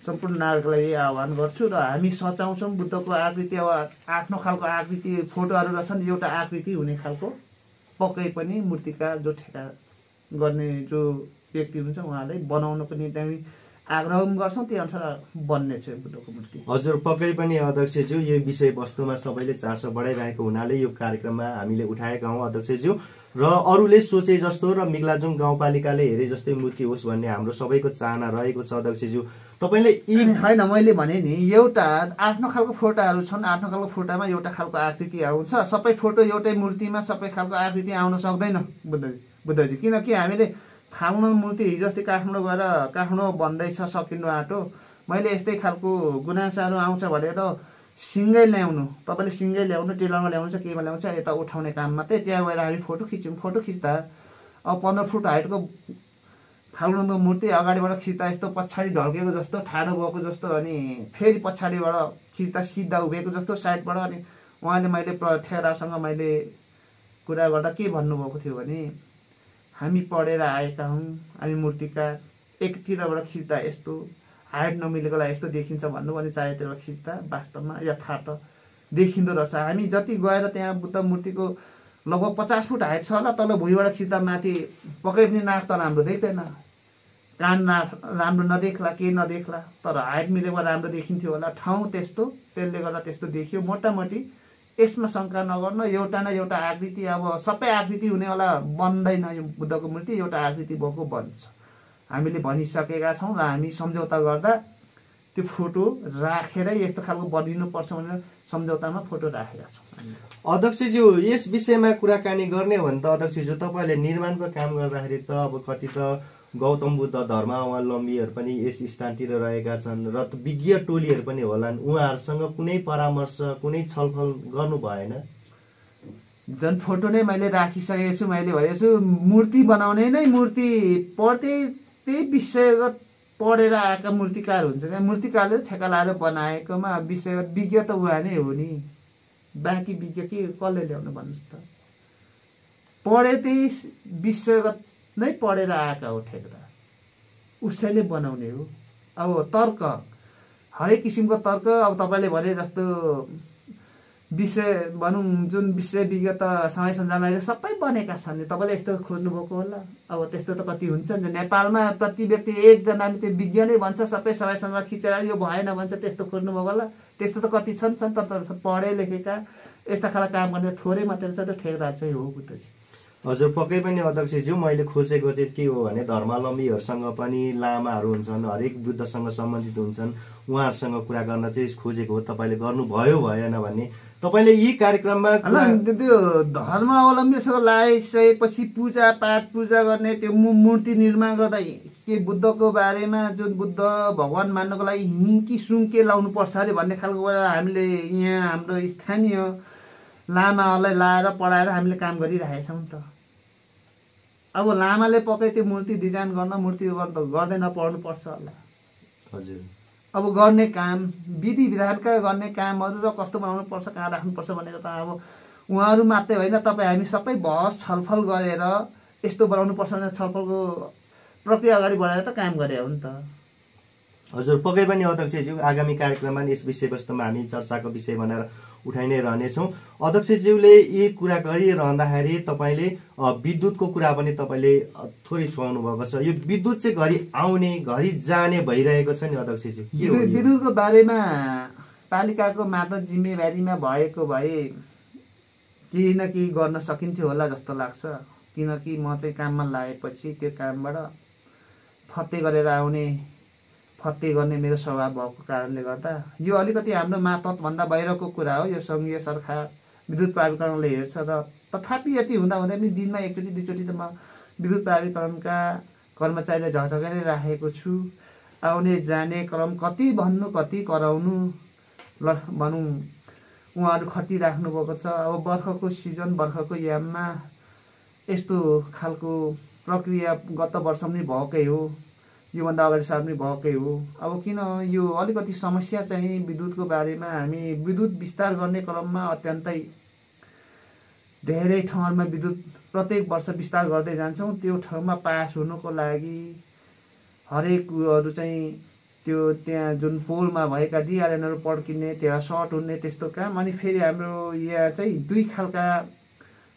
सम्पूर्ण नागरिकलाई यही आह्वान गर्छु र हामी सच्याउँछौँ। बुद्धको आकृति अब आफ्नो खालको आकृति फोटोहरू रहेछन्, एउटा आकृति हुने खालको पक्कै पनि मूर्तिका जो ठेका गर्ने जो व्यक्ति हुनुहुन्छ उहाँलाई बनाउनको निम्ति हामी आग्रह गर्छौँ, त्यही अनुसार बन्ने छ बुद्धको मूर्ति। हजुर, पक्कै पनि अध्यक्षज्यू, यो विषयवस्तुमा सबैले चासो बढाइरहेको हुनाले यो कार्यक्रममा हामीले उठाएका हौँ अध्यक्षज्यू। र अरूले सोचे जस्तो र मिक्लाजुङ गाउँपालिकाले हेरे जस्तै मूर्ति होस् भन्ने हाम्रो सबैको चाहना रहेको छ अध्यक्षज्यू। तपाईँले यी होइन, मैले भने नि एउटा आफ्नो खालको फोटाहरू छन्, आफ्नो खालको फोटामा एउटा खालको आकृति आउँछ। सबै फोटो एउटै मूर्तिमा सबै खालको आकृति आउन सक्दैन बुद्धजी, किनकि हामीले फाल्नु मूर्ति हिजो अस्ति काठमाडौँ गएर काठमाडौँ बन्दैछ सकिनु आँटो, मैले यस्तै खालको गुनासाहरू आउँछ भनेर सिँगै ल्याउनु, तपाईँले सिँगै ल्याउनु, टेलरमा ल्याउनु छ केमा ल्याउँछ यता उठाउने काम मात्रै, त्यहाँ गएर हामी फोटो खिच्यौँ। फोटो खिच्दा अब 15 फुट हाइटको फाल्नु मूर्ति अगाडिबाट खिच्दा यस्तो पछाडि ढल्केको जस्तो, ठाडो भएको जस्तो, अनि फेरि पछाडिबाट खिच्दा सिधा उभिएको जस्तो साइडबाट। अनि उहाँले मैले ठेकेदारसँग मैले कुरा गर्दा के भन्नुभएको थियो भने हामी पढेर आएका हौँ, हामी मूर्तिकार, एकतिरबाट खिच्दा यस्तो हाइट नमिलेकोलाई यस्तो देखिन्छ भन्नु, भने चारैतिर खिच्दा वास्तवमा यथार्थ देखिँदो रहेछ। हामी जति गएर त्यहाँ बुद्ध मूर्तिको लगभग 50 फुट हाइट छ होला, तल भुइँबाट खिच्दा माथि पक्कै पनि नाक त राम्रो देख्दैन, कान राम्रो नदेख्ला, के नदेख्ला, तर हाइट मिलेको राम्रो देखिन्थ्यो होला। ठाउँ त्यस्तो, त्यसले गर्दा त्यस्तो देखियो। मोटामोटी यसमा शङ्का नगर्नु, एउटा न एउटा आकृति, अब सबै आकृति हुनेवाला बन्दैन, यो बुद्धको मूर्ति एउटा आकृति भएको बन्छ। हामीले भनिसकेका छौँ र हामी सम्झौता गर्दा त्यो फोटो राखेरै यस्तो खालको बनिनुपर्छ भनेर सम्झौतामा फोटो राखेका छौँ। अध्यक्षज्यू, यस विषयमा कुराकानी गर्ने भने त अध्यक्षज्यू तपाईँले निर्माणको काम गर्दाखेरि त अब कति त गौतम बुद्ध धर्मावलम्बीहरू पनि यस स्थानतिर रहेका छन् र विज्ञ टोलीहरू पनि होलान्, उहाँहरूसँग कुनै परामर्श कुनै छलफल गर्नु भएन? झन् फोटो नै मैले राखिसकेको छु। मैले भनेको छु मूर्ति बनाउने नै मूर्ति पढ्दै त्यही विषयगत पढेर आएका मूर्तिकार हुन्छ क्या, मूर्तिकारले ठेका लाएर बनाएकोमा विषयगत विज्ञ त उहाँ नै हो नि, बाँकी विज्ञ के कसले ल्याउनु भन्नुहोस् त। पढे त्यही विषयगत नै पढेर आएका हो ठेकेदार, उसैले बनाउने हो। अब तर्क हरेक किसिमको तर्क, अब तपाईँले भने जस्तो विषय भनौँ जुन विषय विज्ञ त समय सञ्चालनले सबै बनेका छन्, तपाईँले यस्तो खोज्नुभएको होला। अब त्यस्तो त कति हुन्छ नि, नेपालमा प्रति व्यक्ति एकजना त्यो विज्ञ नै भन्छ, सबै समय सञ्चालन खिचेर यो भएन भन्छ, त्यस्तो खोज्नुभएको होला। त्यस्तो त कति छन् तर पढे लेखेका यस्ता खालका काम गर्ने थोरै मात्रै छ, त्यो ठेकेदार चाहिँ हो बुद्धजी। हजुर, पक्कै पनि अध्यक्षज्यू, मैले खोजेको चाहिँ के हो भने धर्मावलम्बीहरूसँग पनि लामाहरू हुन्छन्, हरेक बुद्धसँग सम्बन्धित हुन्छन्, उहाँहरूसँग कुरा गर्न चाहिँ खोजेको हो। तपाईँले गर्नुभयो भएन भन्ने तपाईँले यी कार्यक्रममा त्यो धर्मावलम्बीसँग लगाइसकेपछि पूजापाठ पूजा गर्ने त्यो मूर्ति निर्माण गर्दा के बुद्धको बारेमा जुन बुद्ध भगवान मान्नको लागि हिङ कि सुङ के लाउनु पर्छ अरे भन्ने खालको हामीले यहाँ हाम्रो स्थानीय लामाहरूलाई लाएर पढाएर हामीले काम गरिरहेका छौँ त। अब लामाले पक्कै त्यो मूर्ति डिजाइन गर्न मूर्ति गर्दै नपढ्नु पर्छ होला। हजुर, अब गर्ने काम विधि विधानका गर्ने कामहरू र कस्तो बनाउनु पर्छ, कहाँ राख्नुपर्छ भनेर त अब उहाँहरू मात्रै होइन, तपाईँ हामी सबै बहस छलफल गरेर यस्तो बनाउनु पर्छ भनेर छलफलको प्रक्रिया अगाडि बढाएर त काम गरे हो नि त। हजुर, पक्कै पनि अध्यक्षज्यू, आगामी कार्यक्रममा यस विषयवस्तुमा हामी चर्चाको विषय बनाएर उठाइ नै रहनेछौँ। अध्यक्षज्यूले यी कुरा गरिरहँदाखेरि तपाईँले विद्युतको कुरा पनि तपाईँले थोरै छुवाउनु भएको छ। यो विद्युत चाहिँ घरि आउने घरि जाने भइरहेको छ नि अध्यक्षज्यू, विद्युतको बारेमा पालिकाको मात्र जिम्मेवारीमा भएको भए केही न केही गर्न सकिन्थ्यो होला जस्तो लाग्छ। किनकि म चाहिँ काममा लागेपछि त्यो कामबाट फत्ते गरेर आउने, फत्ते गर्ने मेरो स्वभाव भएको कारणले गर्दा यो अलिकति हाम्रो मातहतभन्दा बाहिरको कुरा हो। यो सङ्घीय सरकार विद्युत प्राधिकरणले हेर्छ र तथापि यति हुँदा पनि दिनमा एकचोटि दुईचोटि त म विद्युत प्राधिकरणका कर्मचारीलाई झकझकाइ राखेको छु। आउने जाने क्रम कति भन्नु कति कराउनु भनौँ उहाँहरू खटिराख्नु भएको छ। अब बर्खाको सिजन, बर्खाको याममा यस्तो खालको प्रक्रिया गत वर्ष पनि भएकै हो, योभन्दा अगाडि साल पनि भएकै हो। अब किन यो अलिकति समस्या चाहिँ विद्युतको बारेमा हामी विद्युत विस्तार गर्ने क्रममा अत्यन्तै धेरै ठाउँहरूमा विद्युत प्रत्येक वर्ष विस्तार गर्दै जान्छौँ। त्यो ठाउँमा पास हुनुको लागि हरेक कुरोहरू चाहिँ त्यो त्यहाँ जुन पोलमा भएका डिआरएनहरू पड्किने, त्यहाँ सर्ट हुने त्यस्तो काम। अनि फेरि हाम्रो यहाँ चाहिँ दुई खालका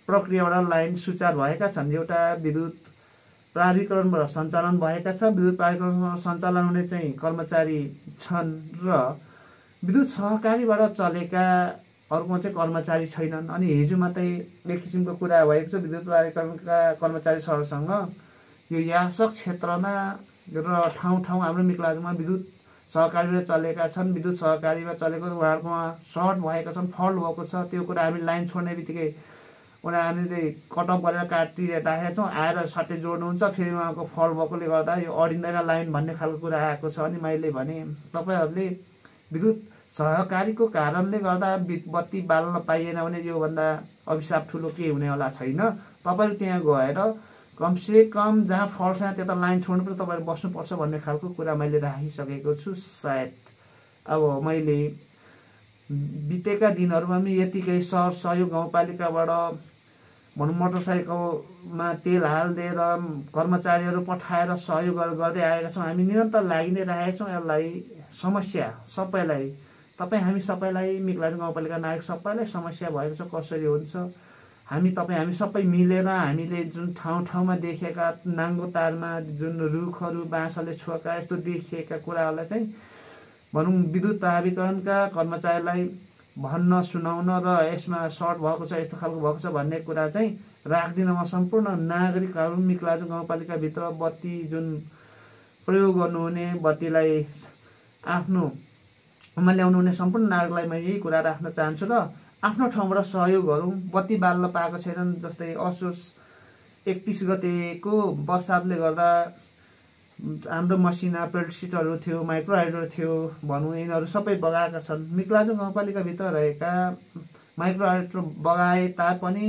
प्रक्रियाबाट लाइन सुचार भएका छन्। एउटा विद्युत प्राधिकरणबाट सञ्चालन भएका छ, विद्युत प्राधिकरणबाट सञ्चालन हुने चाहिँ कर्मचारी छन्, र विद्युत सहकारीबाट चलेका अर्कोमा चाहिँ कर्मचारी छैनन्। अनि हिजो मात्रै एक किसिमको कुरा भएको छ विद्युत प्राधिकरणका कर्मचारी सरसँग, यो यासक क्षेत्रमा र ठाउँ ठाउँ हाम्रो मिक्लाजुङमा विद्युत सहकारीमा चलेका छन्, विद्युत सहकारीमा चलेको उहाँहरूकोमा सर्ट भएका छन्, फल्ट भएको छ। त्यो कुरा हामी लाइन छोड्ने बित्तिकै उनीहरूले कटअफ गरेर काटिराखेका छौँ, आएर सट्टै जोड्नुहुन्छ, फेरि उहाँको फल्ट भएकोले गर्दा यो अडिँदैन लाइन भन्ने खालको कुरा आएको छ। अनि मैले भने तपाईँहरूले विद्युत सहकारीको कारणले गर्दा बत्ती बाल्न पाइएन भने योभन्दा अभिशाप ठुलो के हुने होला छैन। तपाईँहरू त्यहाँ गएर कमसे कम जहाँ फल्ट छ त्यता लाइन छोड्नु पर्छ, तपाईँहरू बस्नुपर्छ भन्ने खालको कुरा मैले राखिसकेको छु। सायद अब मैले बितेका दिनहरूमा पनि यतिकै सर सहयोग गाउँपालिकाबाट भनौँ मोटरसाइकलमा तेल हालिदिएर कर्मचारीहरू पठाएर सहयोग गर्दै आएका छौँ। हामी निरन्तर लागि नै राखेका छौँ। यसलाई समस्या सबैलाई, हामी सबैलाई मिक्लाजुङ गाउँपालिका नागरिक सबैलाई समस्या भएको छ। कसरी हुन्छ हामी सबै मिलेर हामीले जुन ठाउँ ठाउँमा देखेका नाङ्गो तारमा जुन रुखहरू बाँसले छोएका यस्तो देखिएका कुराहरूलाई चाहिँ भनौँ विद्युत प्राधिकरणका कर्मचारीलाई भन्न सुनाउन र यसमा सर्ट भएको छ, यस्तो खालको भएको छ भन्ने कुरा चाहिँ राख्दिनमा सम्पूर्ण नागरिकहरू मिक्लाजुङ गाउँपालिकाभित्र बत्ती जुन प्रयोग गर्नुहुने, बत्तीलाई आफ्नोमा ल्याउनु हुने सम्पूर्ण नागरिकलाई म यही कुरा राख्न चाहन्छु। र आफ्नो ठाउँबाट सहयोग गरौँ। बत्ती बाल्न पाएको छैनन्, जस्तै असोज 31 गतेको बर्सातले गर्दा हाम्रो मसिना पेल्टसिटहरू थियो, माइक्रो हाइड्रो थियो भनौँ, यिनीहरू सबै बगाएका छन्। मिक्लाजुङ गाउँपालिकाभित्र रहेका माइक्रो हाइड्रो बगाए तापनि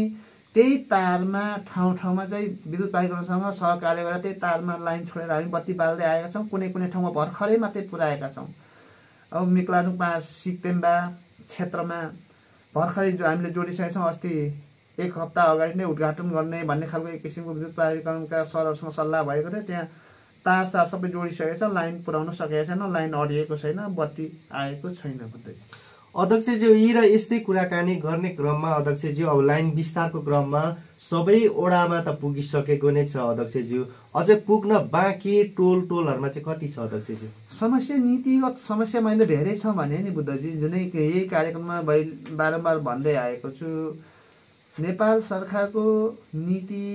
त्यही तारमा ठाउँ ठाउँमा चाहिँ विद्युत प्राधिकरणसँग सहकार्य गरेर त्यही तारमा लाइन छोडेर हामी बत्ती बाल्दै आएका छौँ। कुनै कुनै ठाउँमा भर्खरै मात्रै पुऱ्याएका छौँ। अब मिक्लाजुङ 5 सिक्तेम्बा क्षेत्रमा भर्खरै जो हामीले जोडिसकेका छौँ। अस्ति एक हप्ता अगाडि नै उद्घाटन गर्ने भन्ने खालको एक किसिमको विद्युत प्राधिकरणका सरहरूसँग सल्लाह भएको थियो। त्यहाँ तारसार सबै जोडिसकेको छ, लाइन पुर्याउन सकेको छैन, लाइन अडिएको छैन, बत्ती आएको छैन भन्दै। अध्यक्षज्यू यी र यस्तै कुराकानी गर्ने क्रममा अध्यक्षज्यू अब लाइन विस्तारको क्रममा सबै ओडामा त पुगिसकेको नै छ अध्यक्षज्यू, अझै पुग्न बाँकी टोलहरूमा चाहिँ कति छ अध्यक्षज्यू? समस्या नीतिगत समस्या मैले धेरै छ भने नि बुद्धजी, जुनै यही कार्यक्रममा बारम्बार भन्दै आएको छु। नेपाल सरकारको नीति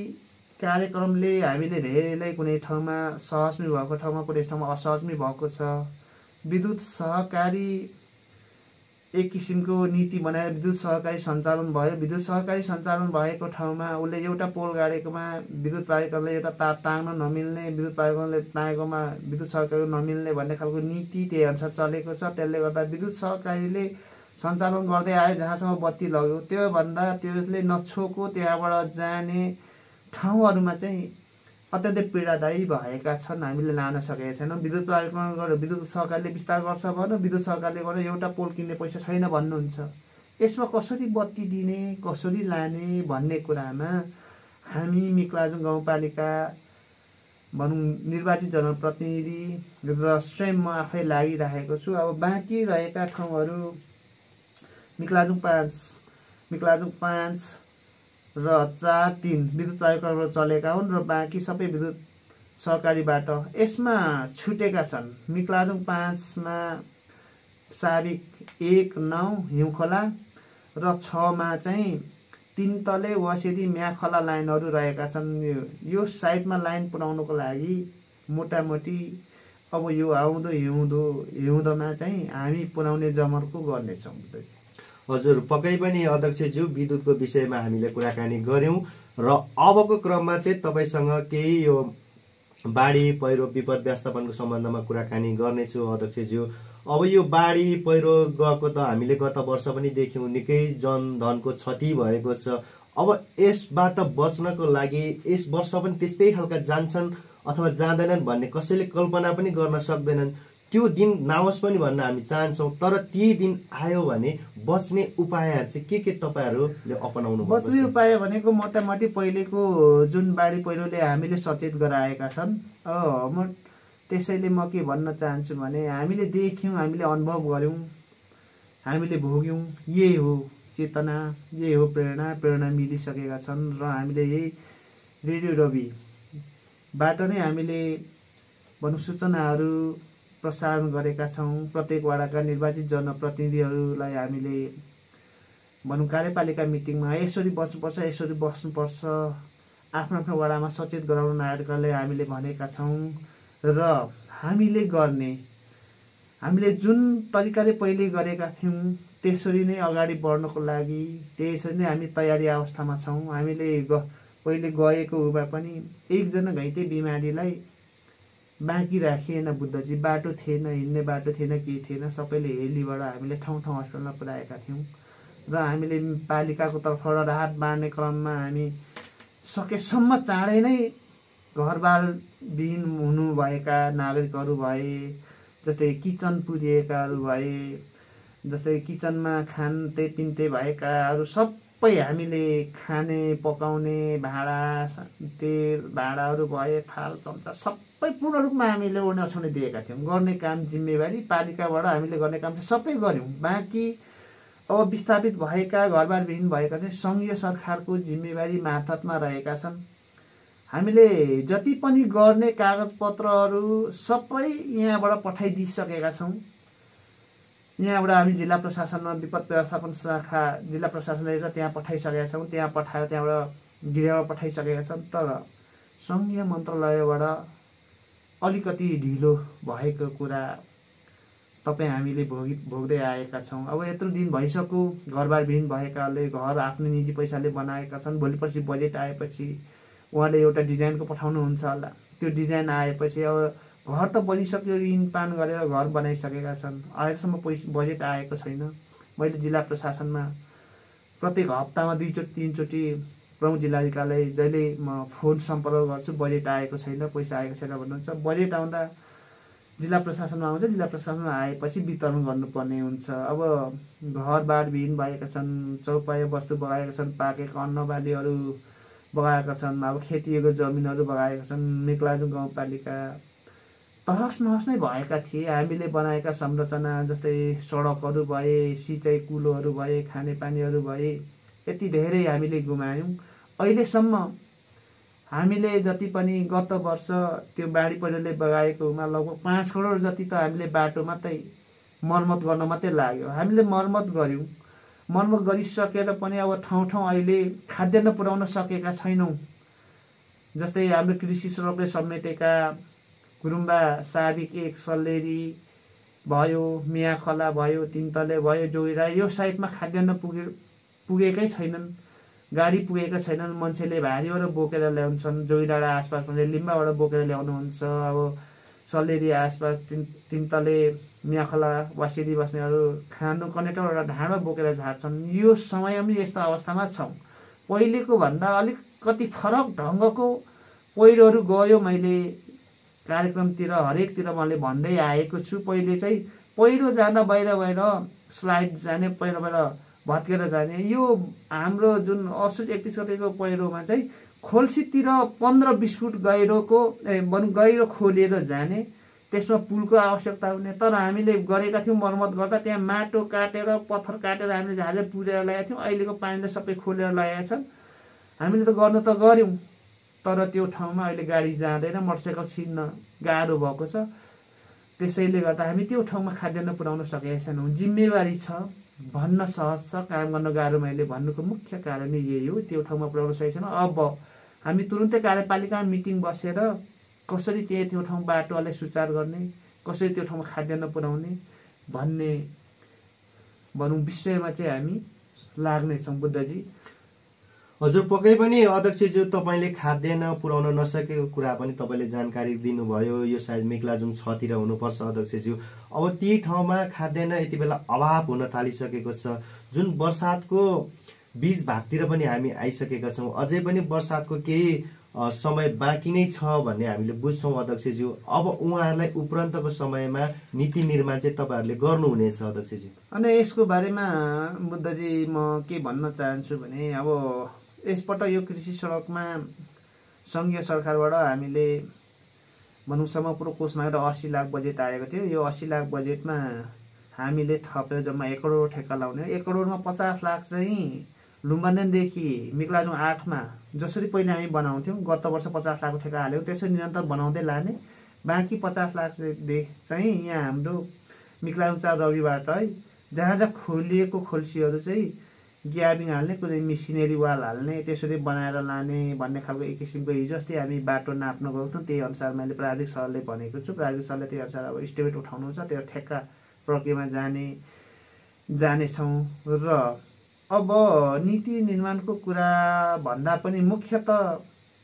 कार्यक्रमले हामीले धेरैलाई कुनै ठाउँमा सहजमै भएको ठाउँमा कुनै ठाउँमा असहजमै भएको छ। विद्युत सहकारी एक किसिमको नीति बनाएर विद्युत सहकारी सञ्चालन भयो। विद्युत सहकारी सञ्चालन भएको ठाउँमा उसले एउटा पोल गाडेकोमा विद्युत प्राधिकरणले एउटा तार टाँग्न नमिल्ने, विद्युत प्राधिकरणले टाँगेकोमा विद्युत सहकारी नमिल्ने भन्ने खालको नीति त्यही अनुसार चलेको छ। त्यसले गर्दा विद्युत सहकारीले सञ्चालन गर्दै आयो, जहाँसम्म बत्ती लग्यो त्योभन्दा त्यसले नछोको त्यहाँबाट जाने ठाउँहरूमा चाहिँ अत्यन्तै पीडादायी भएका छन्। हामीले लान सकेका छैनौँ। विद्युत प्राधिकरण गरेर विद्युत सहकारीले विस्तार गर्छ भन्नु, विद्युत सहकारीले गरेर एउटा पोल किन्ने पैसा छैन भन्नुहुन्छ। यसमा कसरी बत्ती दिने, कसरी लाने भन्ने कुरामा हामी मिक्लाजुङ गाउँपालिका भनौँ निर्वाचित जनप्रतिनिधि र स्वयं म आफै लागिरहेको छु। अब बाँकी रहेका ठाउँहरू मिक्लाजुङ 5 र 4-3 विद्युत प्राधिकरणबाट चलेका हुन् र बाँकी सबै विद्युत सहकारीबाट यसमा छुटेका छन्। मिक्लाजुङ 5 मा साबिक 1-9 हिउँखोला र 6 मा चाहिँ 3 तले वसेदी म्याखला लाइनहरू रहेका छन्। यो साइडमा लाइन पुर्याउनको लागि मोटामोटी अब यो आउँदो हिउँदोमा चाहिँ हामी पुर्याउने जमर्को गर्नेछौँ। हजुर, पक्कै पनि अध्यक्षज्यू विद्युतको विषयमा हामीले कुराकानी गर्यौं र अबको क्रममा चाहिँ तपाईसँग केही यो बाढी पहिरो विपद व्यवस्थापनको सम्बन्धमा कुराकानी गर्नेछु अध्यक्षज्यू। अब यो बाढी पहिरो गएको त हामीले गत वर्ष पनि देख्यौं, निकै जनधनको क्षति भएको छ। अब यसबाट बच्नको लागि यस वर्ष पनि त्यस्तै खालका जान्छन् अथवा जाँदैनन् भन्ने कसैले कल्पना पनि गर्न सक्दैनन्। त्यो दिन नआओस् पनि भन्न हामी चाहन्छौँ, तर ती दिन आयो भने बच्ने उपायहरू चाहिँ के तपाईहरूले अपनाउनु पर्छ? बच्ने उपाय भनेको मोटामोटी पहिलेको जुन बाढी पहिरोले हामीले सचेत गराएका छन्। त्यसैले म के भन्न चाहन्छु भने हामीले देख्यौँ, हामीले अनुभव गऱ्यौँ, हामीले भोग्यौँ, यही हो चेतना, यही हो प्रेरणा मिलिसकेका छन् र हामीले यही रेडियो रविबाट नै हामीले भनौँ सूचनाहरू प्रसारण गरेका छौँ। प्रत्येक वडाका निर्वाचित जनप्रतिनिधिहरूलाई हामीले भनौँ कार्यपालिका मिटिङमा यसरी बस्नुपर्छ, यसरी बस्नुपर्छ, आफ्नो आफ्नो वडामा सचेत गराउन नागरिकहरूले हामीले भनेका छौँ। र हामीले जुन तरिकाले पहिले गरेका थियौँ त्यसरी नै अगाडि बढ्नको लागि त्यसरी नै हामी तयारी अवस्थामा छौँ। हामीले पहिले गएको भए पनि एकजना घाइते बिमारीलाई बाँकी राखिएन बुद्धजी, बाटो थिएन, हिँड्ने बाटो थिएन, केही थिएन, सबैले हेलीबाट हामीले ठाउँ ठाउँ हस्पिटलमा पुर्याएका थियौँ। र हामीले पालिकाको तर्फबाट राहत बाँड्ने क्रममा हामी सकेसम्म चाँडै नै घरबार विहीन हुनुभएका नागरिकहरू भए, जस्तै किचन पुरिएकाहरू भए, जस्तै किचनमा खान्ते पिन्ते भएकाहरू सबै हामीले खाने पकाउने भाँडा तेल भाँडाहरू भए, थाल चम्चा सबै पूर्ण रूपमा हामीले ओर्ने दिएका थियौँ। गर्ने काम जिम्मेवारी पालिकाबाट हामीले गर्ने काम चाहिँ सबै गऱ्यौँ। बाँकी अब विस्थापित भएका घरबार विहीन भएका चाहिँ सङ्घीय सरकारको जिम्मेवारी मार्फतमा रहेका छन्। हामीले जति पनि गर्ने कागजपत्रहरू सबै यहाँबाट पठाइदिइसकेका छौँ। यहाँबाट हामी जिल्ला प्रशासनमा विपद व्यवस्थापन शाखा जिल्ला प्रशासन रहेछ त्यहाँ पठाइसकेका छौँ, त्यहाँ पठाएर त्यहाँबाट गृहमा पठाइसकेका छन्। तर सङ्घीय मन्त्रालयबाट अलिकति ढिलो भएको कुरा तपाईँ हामीले भोग्दै आएका छौँ। अब यत्रो दिन भइसक्यो घरबार विहीन भएकाले घर आफ्नो निजी पैसाले बनाएका छन्। भोलि पर्सि बजेट आएपछि उहाँले एउटा डिजाइनको पठाउनुहुन्छ होला, त्यो डिजाइन आएपछि अब घर त बनिसक्यो, ऋण पान गरेर घर बनाइसकेका छन्, अहिलेसम्म बजेट आएको छैन। मैले जिल्ला प्रशासनमा प्रत्येक हप्तामा 2 चोटि 3 चोटि प्रमुख जिल्लाधिकारीलाई जहिले म फोन सम्पर्क गर्छु, बजेट आएको छैन, पैसा आएको छैन भन्नुहुन्छ। बजेट आउँदा जिल्ला प्रशासनमा आउँछ, जिल्ला प्रशासनमा आएपछि वितरण गर्नुपर्ने हुन्छ। अब घरबार विहीन भएका छन्, चौपाया वस्तु बगाएका छन्, पाकेका अन्नबालीहरू बगाएका छन्, अब खेतीको जमिनहरू बगाएका छन्। मेकलाजुङ गाउँपालिका तहस नहस नै भएका थिए। हामीले बनाएका संरचना जस्तै सडकहरू भए, सिँचाइ कुलोहरू भए, खानेपानीहरू भए, यति धेरै हामीले गुमायौँ। अहिलेसम्म हामीले जति पनि गत वर्ष त्यो बाढी पहिरोले बगाएकोमा लगभग 5 करोड जति त हामीले बाटो मात्रै मर्मत गर्न मात्रै लाग्यो। हामीले मर्मत गऱ्यौँ, मर्मत गरिसकेर पनि अब ठाउँ ठाउँ अहिले खाद्यान्न पुर्याउन सकेका छैनौँ। जस्तै हाम्रो कृषि सडकले समेटेका गुरुम्बा साबिक 1 सल्लेरी भयो, मियाखला भयो, तिनतले भयो, जोइरा, यो साइडमा खाद्यान्न पुगेकै छैनन्, गाडी पुगेका छैनन्। मान्छेले भारीबाट बोकेर ल्याउँछन्, जोइरा आसपास लिम्बाबाट बोकेर ल्याउनुहुन्छ। अब सल्लेरी आसपास तिनतले मियाखला वासिरी बस्नेहरू खानु कनेक्टरबाट ढाडमा बोकेर झार्छन्। यो समयमा यस्तो अवस्थामा छौँ। पहिलेको भन्दा अलिकति फरक ढङ्गको पहिरोहरू गयो। मैले कार्यक्रमतिर हरेकतिर मैले भन्दै आएको छु। पहिले चाहिँ पहिरो जाँदा बाहिर स्लाइड जाने, पहिरो भत्केर जाने। यो हाम्रो जुन असोज 31 गतेको पहिरोमा चाहिँ खोल्सीतिर 15-20 फुट गहिरोको गहिरो खोलिएर जाने, त्यसमा पुलको आवश्यकता हुने। तर हामीले गरेका थियौँ मर्मत गर्दा त्यहाँ माटो काटेर पत्थर काटेर हामीले झाझे पुरेर ल्याएका थियौँ। अहिलेको पानीले सबै खोलेर ल्याएका छन्। हामीले त गर्नु त गऱ्यौँ, तर त्यो ठाउँमा अहिले गाडी जाँदैन, मोटरसाइकल छिर्न गाह्रो भएको छ। त्यसैले गर्दा हामी त्यो ठाउँमा खाद्यान्न पुर्याउन सकेका छैनौँ। जिम्मेवारी छ, भन्न सहज छ, काम गर्न गाह्रो। मैले भन्नुको मुख्य कारण यही हो, त्यो ठाउँमा पुर्याउन सकेका छैनौँ। अब हामी तुरुन्तै कार्यपालिकामा मिटिङ बसेर कसरी त्यो ठाउँ बाटोलाई सुचार गर्ने, कसरी त्यो ठाउँमा खाद्यान्न पुर्याउने भन्ने विषयमा चाहिँ हामी लाग्नेछौँ। बुद्धजी हजुर, पक्कै पनि अध्यक्षज्यू तपाईँले खाद्यान्न पुर्याउन नसकेको कुरा पनि तपाईँले जानकारी दिनुभयो। यो सायद मेकलाजुङ 6 तिर हुनुपर्छ अध्यक्षज्यू। अब ती ठाउँमा खाद्यान्न यति बेला अभाव हुन थालिसकेको छ। जुन बर्सातको बीज भागतिर पनि हामी आइसकेका छौँ। अझै पनि बर्सातको केही समय बाँकी नै छ भन्ने हामीले बुझ्छौँ अध्यक्षज्यू। अब उहाँहरूलाई उपरान्तको समयमा नीति निर्माण चाहिँ तपाईँहरूले गर्नुहुनेछ अध्यक्षज्यू। अनि यसको बारेमा बुद्धजी म के भन्न चाहन्छु भने, अब यसपल्ट यो कृषि सडकमा सङ्घीय सरकारबाट हामीले भनौँ समग्र कोषमा एउटा 80 लाख बजेट आएको थियो। यो 80 लाख बजेटमा हामीले थपेर जम्मा 1 करोड ठेक्का लाउने। 1 करोडमा 50 लाख चाहिँ लुम्बादेनदेखि मिक्लाजुङ 8 मा जसरी पहिले हामी बनाउँथ्यौँ, गत वर्ष 50 लाखको ठेक्का हाल्यौँ, त्यसरी निरन्तर बनाउँदै लाने। बाँकी 50 लाख चाहिँ यहाँ हाम्रो मिक्लाजुङ 4 रविबाट है जहाँ जहाँ खोलिएको खोल्सीहरू चाहिँ ग्याबिङ हाल्ने, कुनै मिसिनेरी वाल हाल्ने, त्यसरी बनाएर लाने भन्ने खालको एक किसिमको हिजो अस्ति हामी बाटो नाप्न गएको थियौँ। त्यही अनुसार मैले प्राविधिक सरले भनेको छु। प्राविधिक सरले त्यही अनुसार अब इस्टिमेट उठाउनुहुन्छ, त्यो ठेक्का प्रक्रियामा जानेछौँ। र अब नीति निर्माणको कुरा भन्दा पनि मुख्यत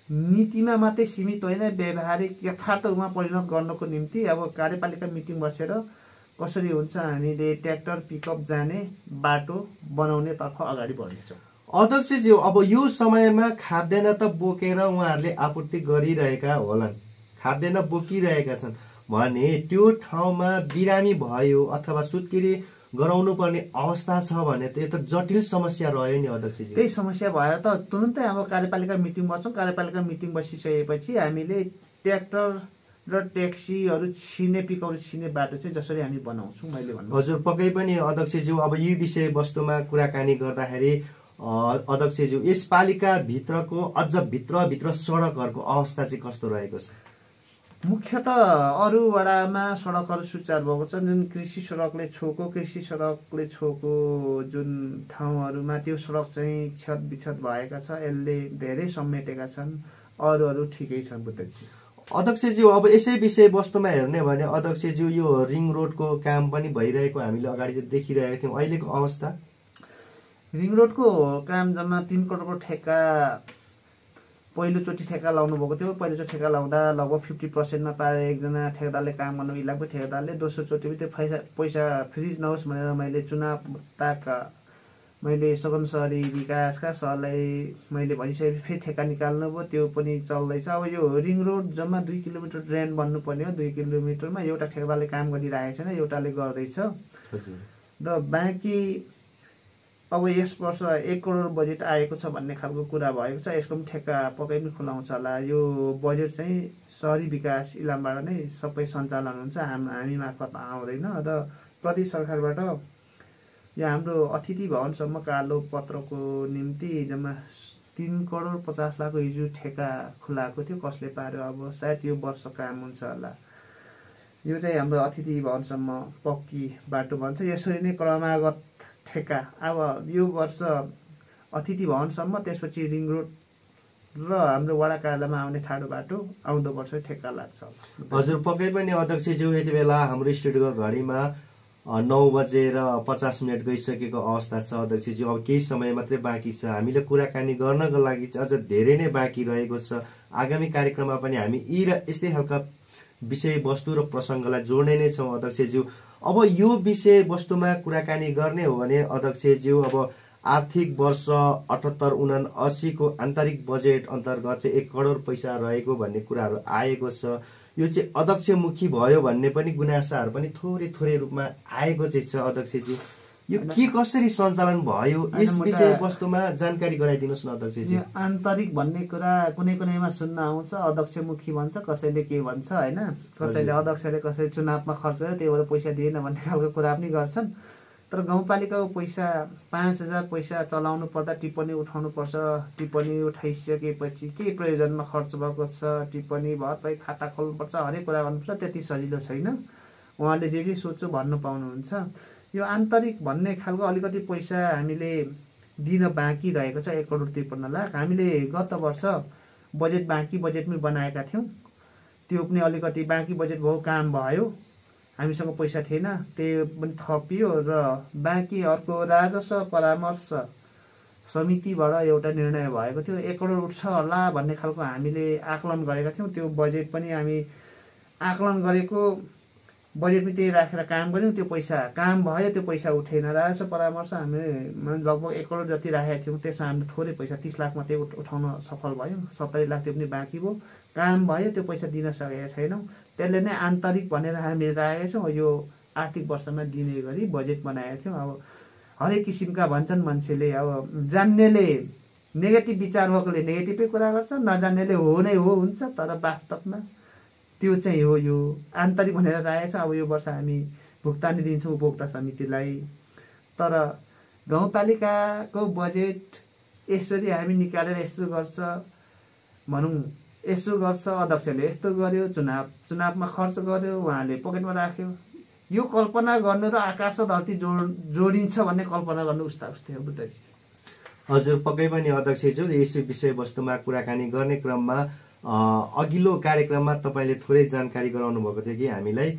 नीतिमा मात्रै सीमित होइन, व्यावहारिक यथार्थ रूपमा परिणत गर्नको निम्ति अब कार्यपालिका मिटिङ बसेर कसरी हुन्छ हामीले ट्र्याक्टर पिकअप जाने बाटो बनाउने तर्फ अगाडि बढ्नेछौँ। अध्यक्षज्यू, अब यो समयमा खाद्यान्न त बोकेर उहाँहरूले आपूर्ति गरिरहेका होलान्, खाद्यान्न बोकिरहेका छन् भने त्यो ठाउँमा बिरामी भयो अथवा सुत्केरी गराउनु पर्ने अवस्था छ भने त यो त जटिल समस्या रह्यो नि अध्यक्षजी। त्यही समस्या भएर त तुरुन्तै अब कार्यपालिका मिटिङ बस्छौँ। कार्यपालिका मिटिङ बसिसकेपछि हामीले ट्र्याक्टर र ट्याक्सीहरू छिर्ने, पिकअप छिर्ने बाटो चाहिँ जसरी हामी बनाउँछौँ मैले भन्नु। हजुर, पक्कै पनि अध्यक्षज्यू, अब यी विषयवस्तुमा कुराकानी गर्दाखेरि अध्यक्षज्यू यसपालिका भित्रको अझ भित्र सडकहरूको अवस्था चाहिँ कस्तो रहेको छ? मुख्यत अरू वडामा सडकहरू सुचारू भएको छ। जुन कृषि सडकले छोको जुन ठाउँहरूमा त्यो सडक चाहिँ क्षत भएका छ, यसले धेरै समेटेका छन्। अरूहरू ठिकै छन् बुद्धजी। अध्यक्षज्यू, अब यसै विषयवस्तुमा हेर्ने भने अध्यक्षज्यू यो रिङ रोडको काम पनि भइरहेको हामीले अगाडि देखिरहेका थियौँ, अहिलेको अवस्था? रिङ रोडको काम जम्मा 3 करोडको ठेक्का पहिलोचोटि ठेक्का लाउनु भएको थियो। पहिलोचोटि ठेक्का लाउँदा लगभग 50%मा पाए एकजना ठेकेदारले काम गर्नु इलाको ठेकेदारले। दोस्रोचोटि त्यो पैसा फ्रिज नहोस् भनेर मैले सगन शहरी विकासका सरलाई मैले भनिसकेपछि फेरि ठेक्का निकाल्नु भयो, त्यो पनि चल्दैछ। अब यो रिङ रोड जम्मा 2 किलोमिटर ड्रेन बन्नुपर्ने हो। 2 किलोमिटरमा एउटा ठेकेदारले काम गरिरहेको छैन, एउटाले गर्दैछ। र बाँकी अब यस वर्ष 1 करोड बजेट आएको छ भन्ने खालको कुरा भएको छ। यसको पनि ठेक्का पक्कै पनि खुलाउँछ होला। यो बजेट चाहिँ शहरी विकास इलामबाट नै सबै सञ्चालन हुन्छ, हामी मार्फत आउँदैन। र प्रदेश सरकारबाट यो हाम्रो अतिथि भवनसम्म कालो पत्रको निम्ति जम्मा 3 करोड 50 लाखको हिजो ठेक्का खुलाएको थियो। कसले पार्यो अब सायद यो वर्ष काम हुन्छ होला। यो चाहिँ हाम्रो अतिथि भवनसम्म पक्की बाटो भन्छ। यसरी नै क्रमागत ठेक्का अब यो वर्ष अतिथि भवनसम्म, त्यसपछि रिङ रोड र हाम्रो वडा कार्यालयमा आउने ठाडो बाटो आउँदो वर्ष ठेक्का लाग्छ। हजुर, पक्कै पनि अध्यक्षज्यू, यति बेला हाम्रो स्टुडियोको घडीमा 9:50 गइसकेको अवस्था छ अध्यक्षज्यू। अब केही समय मात्रै बाँकी छ। हामीले कुराकानी गर्नको लागि चाहिँ अझ धेरै नै बाँकी रहेको छ। आगामी कार्यक्रममा पनि हामी यी र यस्तै खालका विषयवस्तु र प्रसङ्गलाई जोड्ने नै छौँ अध्यक्षज्यू। अब यो विषयवस्तुमा कुराकानी गर्ने हो भने अध्यक्षज्यू, अब आर्थिक वर्ष 78-79 को आन्तरिक बजेट अन्तर्गत चाहिँ 1 करोड पैसा रहेको भन्ने कुराहरू आएको छ। यो चाहिँ अध्यक्षमुखी भयो भन्ने पनि गुनासाहरू पनि थोरै रूपमा आएको चाहिँ छ अध्यक्षजी। यो के कसरी सञ्चालन भयो यस विषयवस्तुमा जानकारी गराइदिनुहोस् न अध्यक्षजी। आन्तरिक भन्ने कुरा कुनैमा सुन्न आउँछ, अध्यक्षमुखी भन्छ, कसैले के भन्छ हैन, कसैले अध्यक्षले कसैले चुनावमा खर्च गर्यो त्यही भएर पैसा दिएन भन्ने खालको कुरा पनि गर्छन्। तर गाउँपालिकाको पैसा 5000 पैसा चलाउनु पर्दा टिप्पणी उठाउनु पर्छ। टिप्पणी उठाइसकेपछि के प्रयोजनमा खर्च भएको छ, टिप्पणी भरपाई खाता खोल्नुपर्छ, हरेक कुरा गर्नुपर्छ। त्यति सजिलो छैन। उहाँले जे सोच्छु भन्नु पाउनुहुन्छ। यो आन्तरिक भन्ने खालको अलिकति पैसा हामीले दिन बाँकी रहेको छ 1 करोड 53 लाख। हामीले गत वर्ष बजेट बाँकी बजेटमै बनाएका थियौँ। त्यो पनि अलिकति बाँकी बजेट भयो, काम भयो, हामीसँग पैसा थिएन, त्यो पनि थपियो। र बाँकी अर्को राजस्व परामर्श समितिबाट एउटा निर्णय भएको थियो 1 करोड उठ्छ होला भन्ने खालको हामीले आकलन गरेका थियौँ। त्यो बजेट पनि हामी आकलन गरेको बजेटमा त्यही राखेर काम गऱ्यौँ। त्यो पैसा काम भयो, त्यो पैसा उठेन। राजस्व परामर्श हामीले लगभग 1 करोड जति राखेका थियौँ, त्यसमा हामीले थोरै पैसा 30 लाख मात्रै उठाउन सफल भयौँ। 70 लाख त्यो पनि बाँकी भयो, काम भयो, त्यो पैसा दिन सकेका छैनौँ। त्यसले नै आन्तरिक भनेर हामीले राखेका छौँ। यो आर्थिक वर्षमा दिने गरी बजेट बनाएका थियौँ। अब हरेक किसिमका भन्छन् मान्छेले, अब जान्नेले नेगेटिभ विचार भएकोले नेगेटिभै कुरा गर्छ, नजान्नेले हो नै हो हुन्छ। तर वास्तवमा त्यो चाहिँ हो, यो आन्तरिक भनेर राखेको छ। अब यो वर्ष हामी भुक्तानी दिन्छौँ उपभोक्ता समितिलाई। तर गाउँपालिकाको बजेट यसरी हामी निकालेर यस्तो गर्छ भनौँ, यसो गर्छ, अध्यक्षले यस्तो गर्यो, चुनावमा खर्च गर्यो, उहाँले पकेटमा राख्यो, यो कल्पना गर्नु र आकाश र धरती जोडिन्छ भन्ने कल्पना गर्नु उस्ता उस्तै हो बुद्धजी। हजुर, पक्कै पनि अध्यक्षज्यू, यस विषयवस्तुमा कुराकानी गर्ने क्रममा अघिल्लो कार्यक्रममा तपाईँले थोरै जानकारी गराउनु भएको थियो कि हामीलाई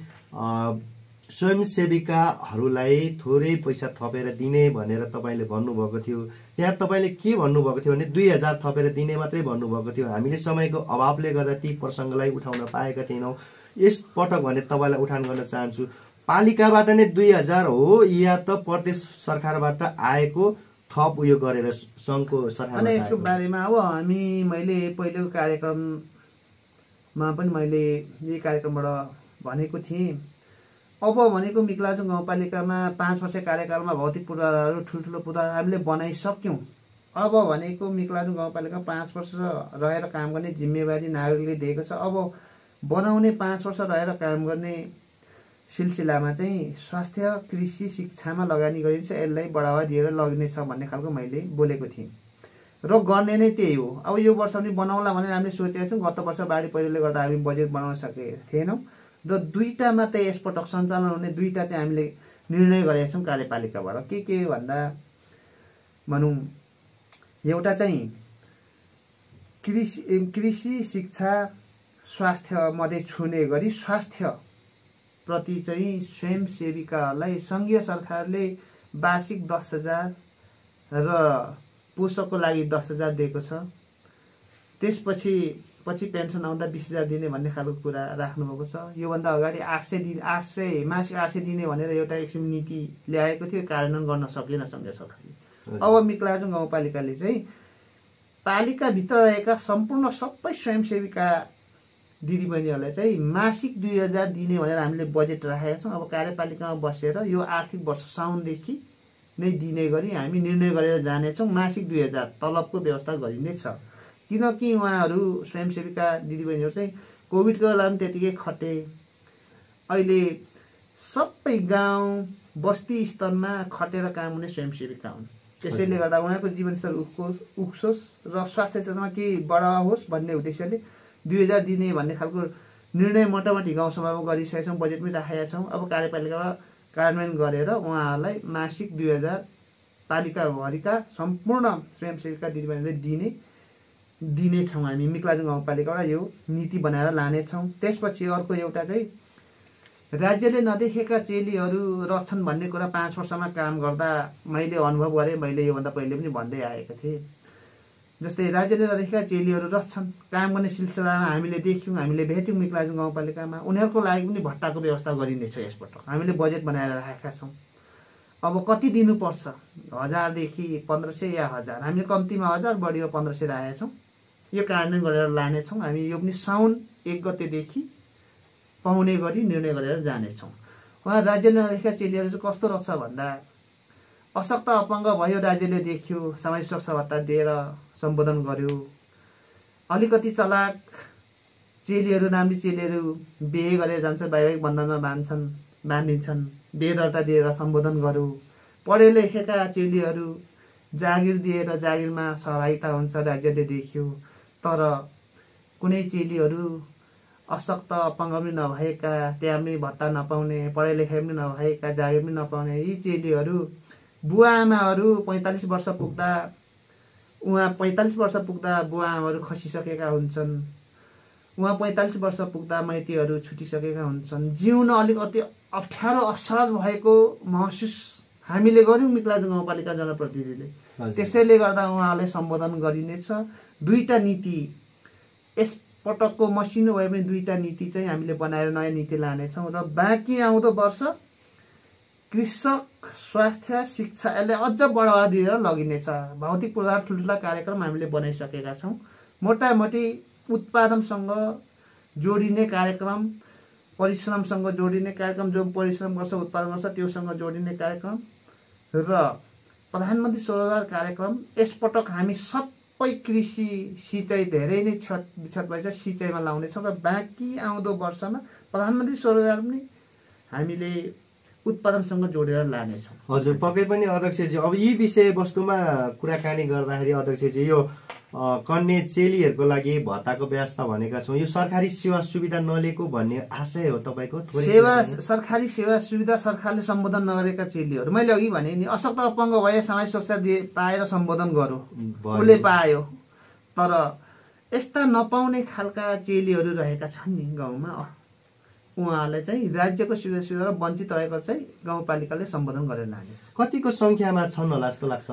स्वयंसेविकाहरूलाई थोरै पैसा थपेर दिने भनेर तपाईँले भन्नुभएको थियो। त्यहाँ तपाईँले के भन्नुभएको थियो भने 2000 थपेर दिने मात्रै भन्नुभएको थियो। हामीले समयको अभावले गर्दा ती प्रसङ्गलाई उठाउन पाएका थिएनौँ। यस पटक भने तपाईँलाई उठान गर्न चाहन्छु, पालिकाबाट नै 2000 हो या त प्रदेश सरकारबाट आएको थप उयो गरेर सङ्घको सरकार? यसको बारेमा अब मैले पहिलो कार्यक्रममा पनि मैले यही कार्यक्रमबाट भनेको थिएँ। अब भनेको मिक्लाजुङ गाउँपालिकामा 5 वर्ष कार्यकालमा भौतिक पूर्वाधारहरू ठुल्ठुलो पूर्वाधार हामीले बनाइसक्यौँ। अब भनेको मिक्लाजुङ गाउँपालिका 5 वर्ष रहेर काम गर्ने जिम्मेवारी नागरिकले दिएको छ। अब बनाउने 5 वर्ष रहेर काम गर्ने सिलसिलामा चाहिँ स्वास्थ्य, कृषि, शिक्षामा लगानी गरिन्छ, यसलाई बढावा दिएर लग्नेछ भन्ने खालको मैले बोलेको थिएँ र गर्ने नै त्यही हो। अब यो वर्ष पनि बनाउला भनेर हामीले सोचेका छौँ। गत वर्ष बाढी पहिरोले गर्दा हामी बजेट बनाउन सकेका थिएनौँ र 2टा मात्रै यसपटक सञ्चालन हुने 2टा चाहिँ हामीले निर्णय गरेका छौँ कार्यपालिकाबाट। के भन्दा भनौँ, एउटा चाहिँ कृषि, शिक्षा, स्वास्थ्य मध्ये छुने गरी स्वास्थ्य प्रति चाहिँ स्वयंसेविकाहरूलाई सङ्घीय सरकारले वार्षिक 10,000 र पोषकको लागि 10,000 दिएको छ। त्यसपछि पेन्सन आउँदा 20,000 दिने भन्ने खालको कुरा राख्नुभएको छ। योभन्दा अगाडि 800 मासिक 800 दिने भनेर एउटा एकछिन नीति ल्याएको थियो, कार्यान्वयन गर्न सकेन सङ्घीय सरकारले। अब मिक्लाजुङ गाउँपालिकाले चाहिँ पालिकाभित्र रहेका सम्पूर्ण सबै स्वयंसेविका दिदीबहिनीहरूलाई चाहिँ मासिक 2000 दिने भनेर हामीले बजेट राखेका छौँ। अब कार्यपालिकामा बसेर यो आर्थिक वर्ष साउनदेखि नै दिने गरी हामी निर्णय गरेर जानेछौँ। मासिक 2000 तलबको व्यवस्था गरिनेछ, किनकि उहाँहरू स्वयंसेविका दिदीबहिनीहरू चाहिँ कोभिडको बेला पनि त्यतिकै खटे। अहिले सबै गाउँ बस्ती स्तरमा खटेर काम हुने स्वयंसेविका हुन्। त्यसैले गर्दा उहाँको जीवनस्तर उक्सोस् र स्वास्थ्य क्षेत्रमा केही बढावा होस् भन्ने उद्देश्यले 2000 दिने भन्ने खालको निर्णय मोटामोटी गाउँसभामा गरिसकेका छौँ, बजेट पनि राखेका छौँ। अब कार्यपालिकामा कार्यान्वयन गरेर उहाँहरूलाई मासिक 2000 पालिकाभरिका सम्पूर्ण स्वयंसेविका दिदीबहिनीले दिनेछौँ। हामी मिक्लाजुङ गाउँपालिकाबाट यो नीति बनाएर लानेछौँ। त्यसपछि अर्को एउटा चाहिँ राज्यले नदेखेका चेलीहरू रहन्छन् भन्ने कुरा 5 वर्षमा काम गर्दा मैले अनुभव गरेँ। मैले योभन्दा पहिले पनि भन्दै आएको थिएँ। जस्तै राज्यले नदेखेका चेलीहरू रहन्छन्, काम गर्ने सिलसिलामा हामीले देख्यौँ, हामीले भेट्यौँ मिक्लाजुङ गाउँपालिकामा। उनीहरूको लागि पनि भत्ताको व्यवस्था गरिनेछ। यसपटक हामीले बजेट बनाएर राखेका छौँ। अब कति दिनुपर्छ, 1000 देखि 1500 या 1000, हामीले कम्तीमा 1000 बढीमा 1500 राखेका छौँ। यो कार्यान्वयन गरेर लानेछौँ। हामी यो पनि साउन 1 गतेदेखि पाउने गरी निर्णय गरेर जानेछौँ। उहाँ राज्यले नदेखेका चेलीहरू चाहिँ कस्तो रहेछ भन्दा, अशक्त अपाङ्ग भयो, राज्यले देख्यो, सामाजिक सुरक्षा भत्ता दिएर सम्बोधन गर्यो। अलिकति चलाक चेलीहरू, नाम्री चेलीहरू बिहे गरेर जान्छन्, वैवाहिक बन्धनमा बाँधिन्छन्, बिहे दर्ता दिएर सम्बोधन गर्यो। पढे लेखेका चेलीहरू जागिर दिएर जागिरमा सहभागिता हुन्छ, राज्यले देख्यो। तर कुनै चेलीहरू अशक्त अपाङ्ग पनि नभएका, त्यहाँ पनि भत्ता नपाउने, पढाइ लेखाइ पनि नभएका, जागिर पनि नपाउने यी चेलीहरू, बुवा आमाहरू 45 वर्ष पुग्दा बुवा आमाहरू खसिसकेका हुन्छन्। उहाँ 45 वर्ष पुग्दा माइतीहरू छुटिसकेका हुन्छन्। जिउन अलिकति अप्ठ्यारो असहज भएको महसुस हामीले गर्यौँ मिक्लाजुङ गाउँपालिका जनप्रतिनिधिले। त्यसैले गर्दा उहाँलाई सम्बोधन गरिनेछ। 2टा नीति यसपटकको मसिनो भए पनि 2टा नीति चाहिँ हामीले बनाएर नयाँ नीति लानेछौँ र बाँकी आउँदो वर्ष कृषक, स्वास्थ्य, शिक्षा यसलाई अझ बढावा दिएर लगिनेछ। भौतिक पूर्वाधार ठुल्ठुला कार्यक्रम हामीले बनाइसकेका छौँ। मोटामोटी उत्पादनसँग जोडिने कार्यक्रम, परिश्रमसँग जोडिने कार्यक्रम, जो परिश्रम गर्छ उत्पादन गर्छ त्योसँग जोडिने कार्यक्रम र प्रधानमन्त्री स्वरोजगार कार्यक्रम। यसपटक हामी सबै कृषि, सिँचाइ धेरै नै क्षत भएछ, सिँचाइमा लाउनेछौँ र बाँकी आउँदो वर्षमा प्रधानमन्त्री स्वरोजगार पनि हामीले उत्पादनसँग जोडेर लानेछौँ। हजुर, पक्कै पनि अध्यक्षजी। अब यी विषयवस्तुमा कुराकानी गर्दाखेरि अध्यक्षजी, यो कन्या चेलीहरूको लागि भत्ताको व्यवस्था भनेका छौँ, यो सरकारी सेवा सुविधा नलिएको भन्ने आशय हो तपाईँको? सरकारी सेवा सुविधा सरकारले सम्बोधन नगरेका चेलीहरू, मैले अघि भने नि अशक्त अपङ्ग भए सामाजिक सुरक्षा पाएर सम्बोधन गर्यो, उसले पायो। तर यस्ता नपाउने खालका चेलीहरू रहेका छन् नि गाउँमा, उहाँहरूलाई चाहिँ राज्यको सुविधा सुविधा वञ्चित रहेको चाहिँ गाउँपालिकाले सम्बोधन गरेर लानेछ। कतिको संख्यामा छन् होला जस्तो लाग्छ?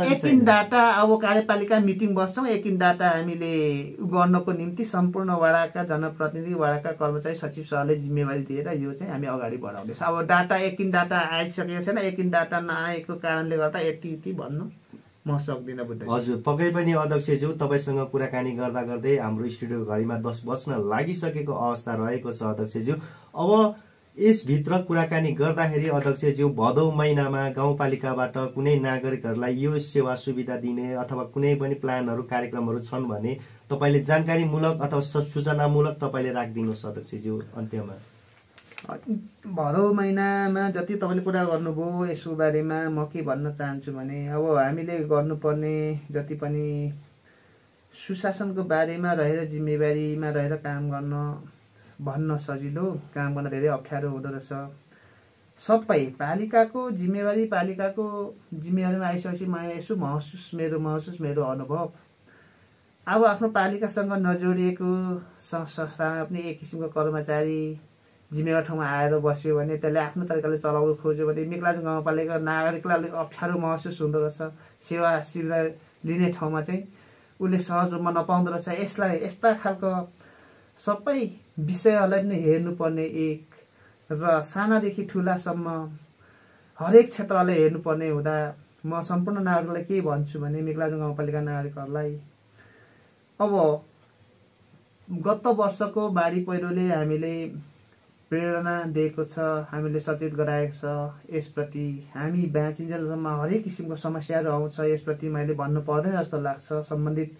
एकिन डाटा अब कार्यपालिका मिटिङ बस्छौँ, एकिन डाटा हामीले गर्नको निम्ति सम्पूर्ण वडाका जनप्रतिनिधि, वडाका कर्मचारी, सचिव सरले जिम्मेवारी दिएर यो चाहिँ हामी अगाडि बढाउँदैछ। अब डाटा एकिन डाटा आइसकेको छैन, एकिन डाटा नआएको कारणले गर्दा यति भन्नु म सक्दिनँ बुझ्दै। हजुर, पक्कै पनि अध्यक्षज्यू, तपाईँसँग कुराकानी गर्दा गर्दै हाम्रो स्टुडियो घडीमा 10 बज्न लागिसकेको अवस्था रहेको छ अध्यक्षज्यू। अब यसभित्र कुराकानी गर्दाखेरि अध्यक्षज्यू, भदौ महिनामा गाउँपालिकाबाट कुनै नागरिकहरूलाई यो सेवा सुविधा दिने अथवा कुनै पनि प्लानहरू कार्यक्रमहरू छन् भने तपाईँले जानकारीमूलक अथवा सूचनामूलक तपाईँले राखिदिनुहोस् अध्यक्षज्यू। अन्त्यमा भदौ महिनामा जति तपाईँले कुरा गर्नुभयो यसको बारेमा म के भन्न चाहन्छु भने, अब हामीले गर्नुपर्ने जति पनि सुशासनको बारेमा रहेर जिम्मेवारीमा रहेर काम गर्न भन्न सजिलो, काम गर्न धेरै अप्ठ्यारो हुँदो रहेछ। सबै पालिकाको जिम्मेवारीमा आइसकेपछि यसो मेरो अनुभव, अब आफ्नो पालिकासँग नजोडिएको संस्थामा पनि एक किसिमको कर्मचारी जिम्मेवार ठाउँमा आएर बस्यो भने, त्यसले आफ्नो तरिकाले चलाउन खोज्यो भने मेक्लाजुङ गाउँपालिका नागरिकलाई अप्ठ्यारो महसुस हुँदो रहेछ। सेवा सुविधा लिने ठाउँमा चाहिँ उसले सहज रूपमा नपाउँदो रहेछ। यस्ता खालको सबै विषयहरूलाई पनि हेर्नुपर्ने एक र सानादेखि ठुलासम्म हरेक क्षेत्रलाई हेर्नुपर्ने हुँदा म सम्पूर्ण नागरिकलाई के भन्छु भने, मेक्लाजुङ गाउँपालिका नागरिकहरूलाई अब गत वर्षको बाढी पहिरोले हामीले प्रेरणा दिएको छ, हामीले सचेत गराएको छ। यसप्रति हामी बाँचिन्जेलसम्म हरेक किसिमको समस्याहरू आउँछ, यसप्रति मैले भन्नु पर्दैन जस्तो लाग्छ। सम्बन्धित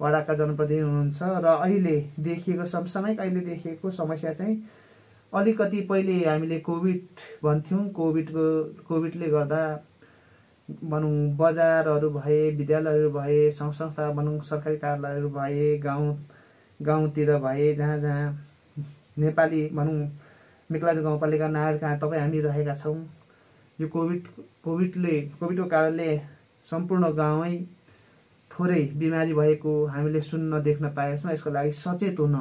वडाका जनप्रतिनिधि हुनुहुन्छ र अहिले देखिएको समस्या चाहिँ अलिकति पहिले हामीले कोभिड भन्थ्यौँ, कोभिडले गर्दा भनौँ बजारहरू भए, विद्यालयहरू भए, सङ्घ संस्था भनौँ, सरकारी कार्यालयहरू भए, गाउँतिर भए, जहाँ नेपाली भनौँ मेक्लाजुङ गाउँपालिका नागरिक तपाईँ हामी रहेका छौँ। यो कोभिडको कारणले सम्पूर्ण गाउँै थोरै बिमारी भएको हामीले सुन्न देख्न पाएका छौँ। यसको लागि सचेत हुन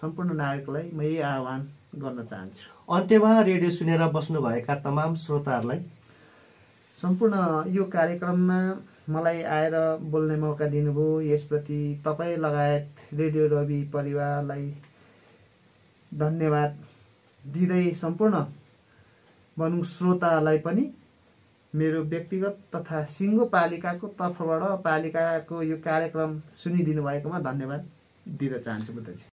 सम्पूर्ण नागरिकलाई म यही आह्वान गर्न चाहन्छु। अन्त्यमा रेडियो सुनेर बस्नुभएका तमाम श्रोताहरूलाई सम्पूर्ण यो कार्यक्रममा मलाई आएर बोल्ने मौका दिनुभयो, यसप्रति तपाईँ लगायत रेडियो रवि परिवारलाई धन्यवाद दिँदै सम्पूर्ण भनौँ श्रोतालाई पनि मेरो व्यक्तिगत तथा सिङ्गो पालिकाको तर्फबाट पालिकाको यो कार्यक्रम सुनिदिनु भएकोमा धन्यवाद दिन चाहन्छु।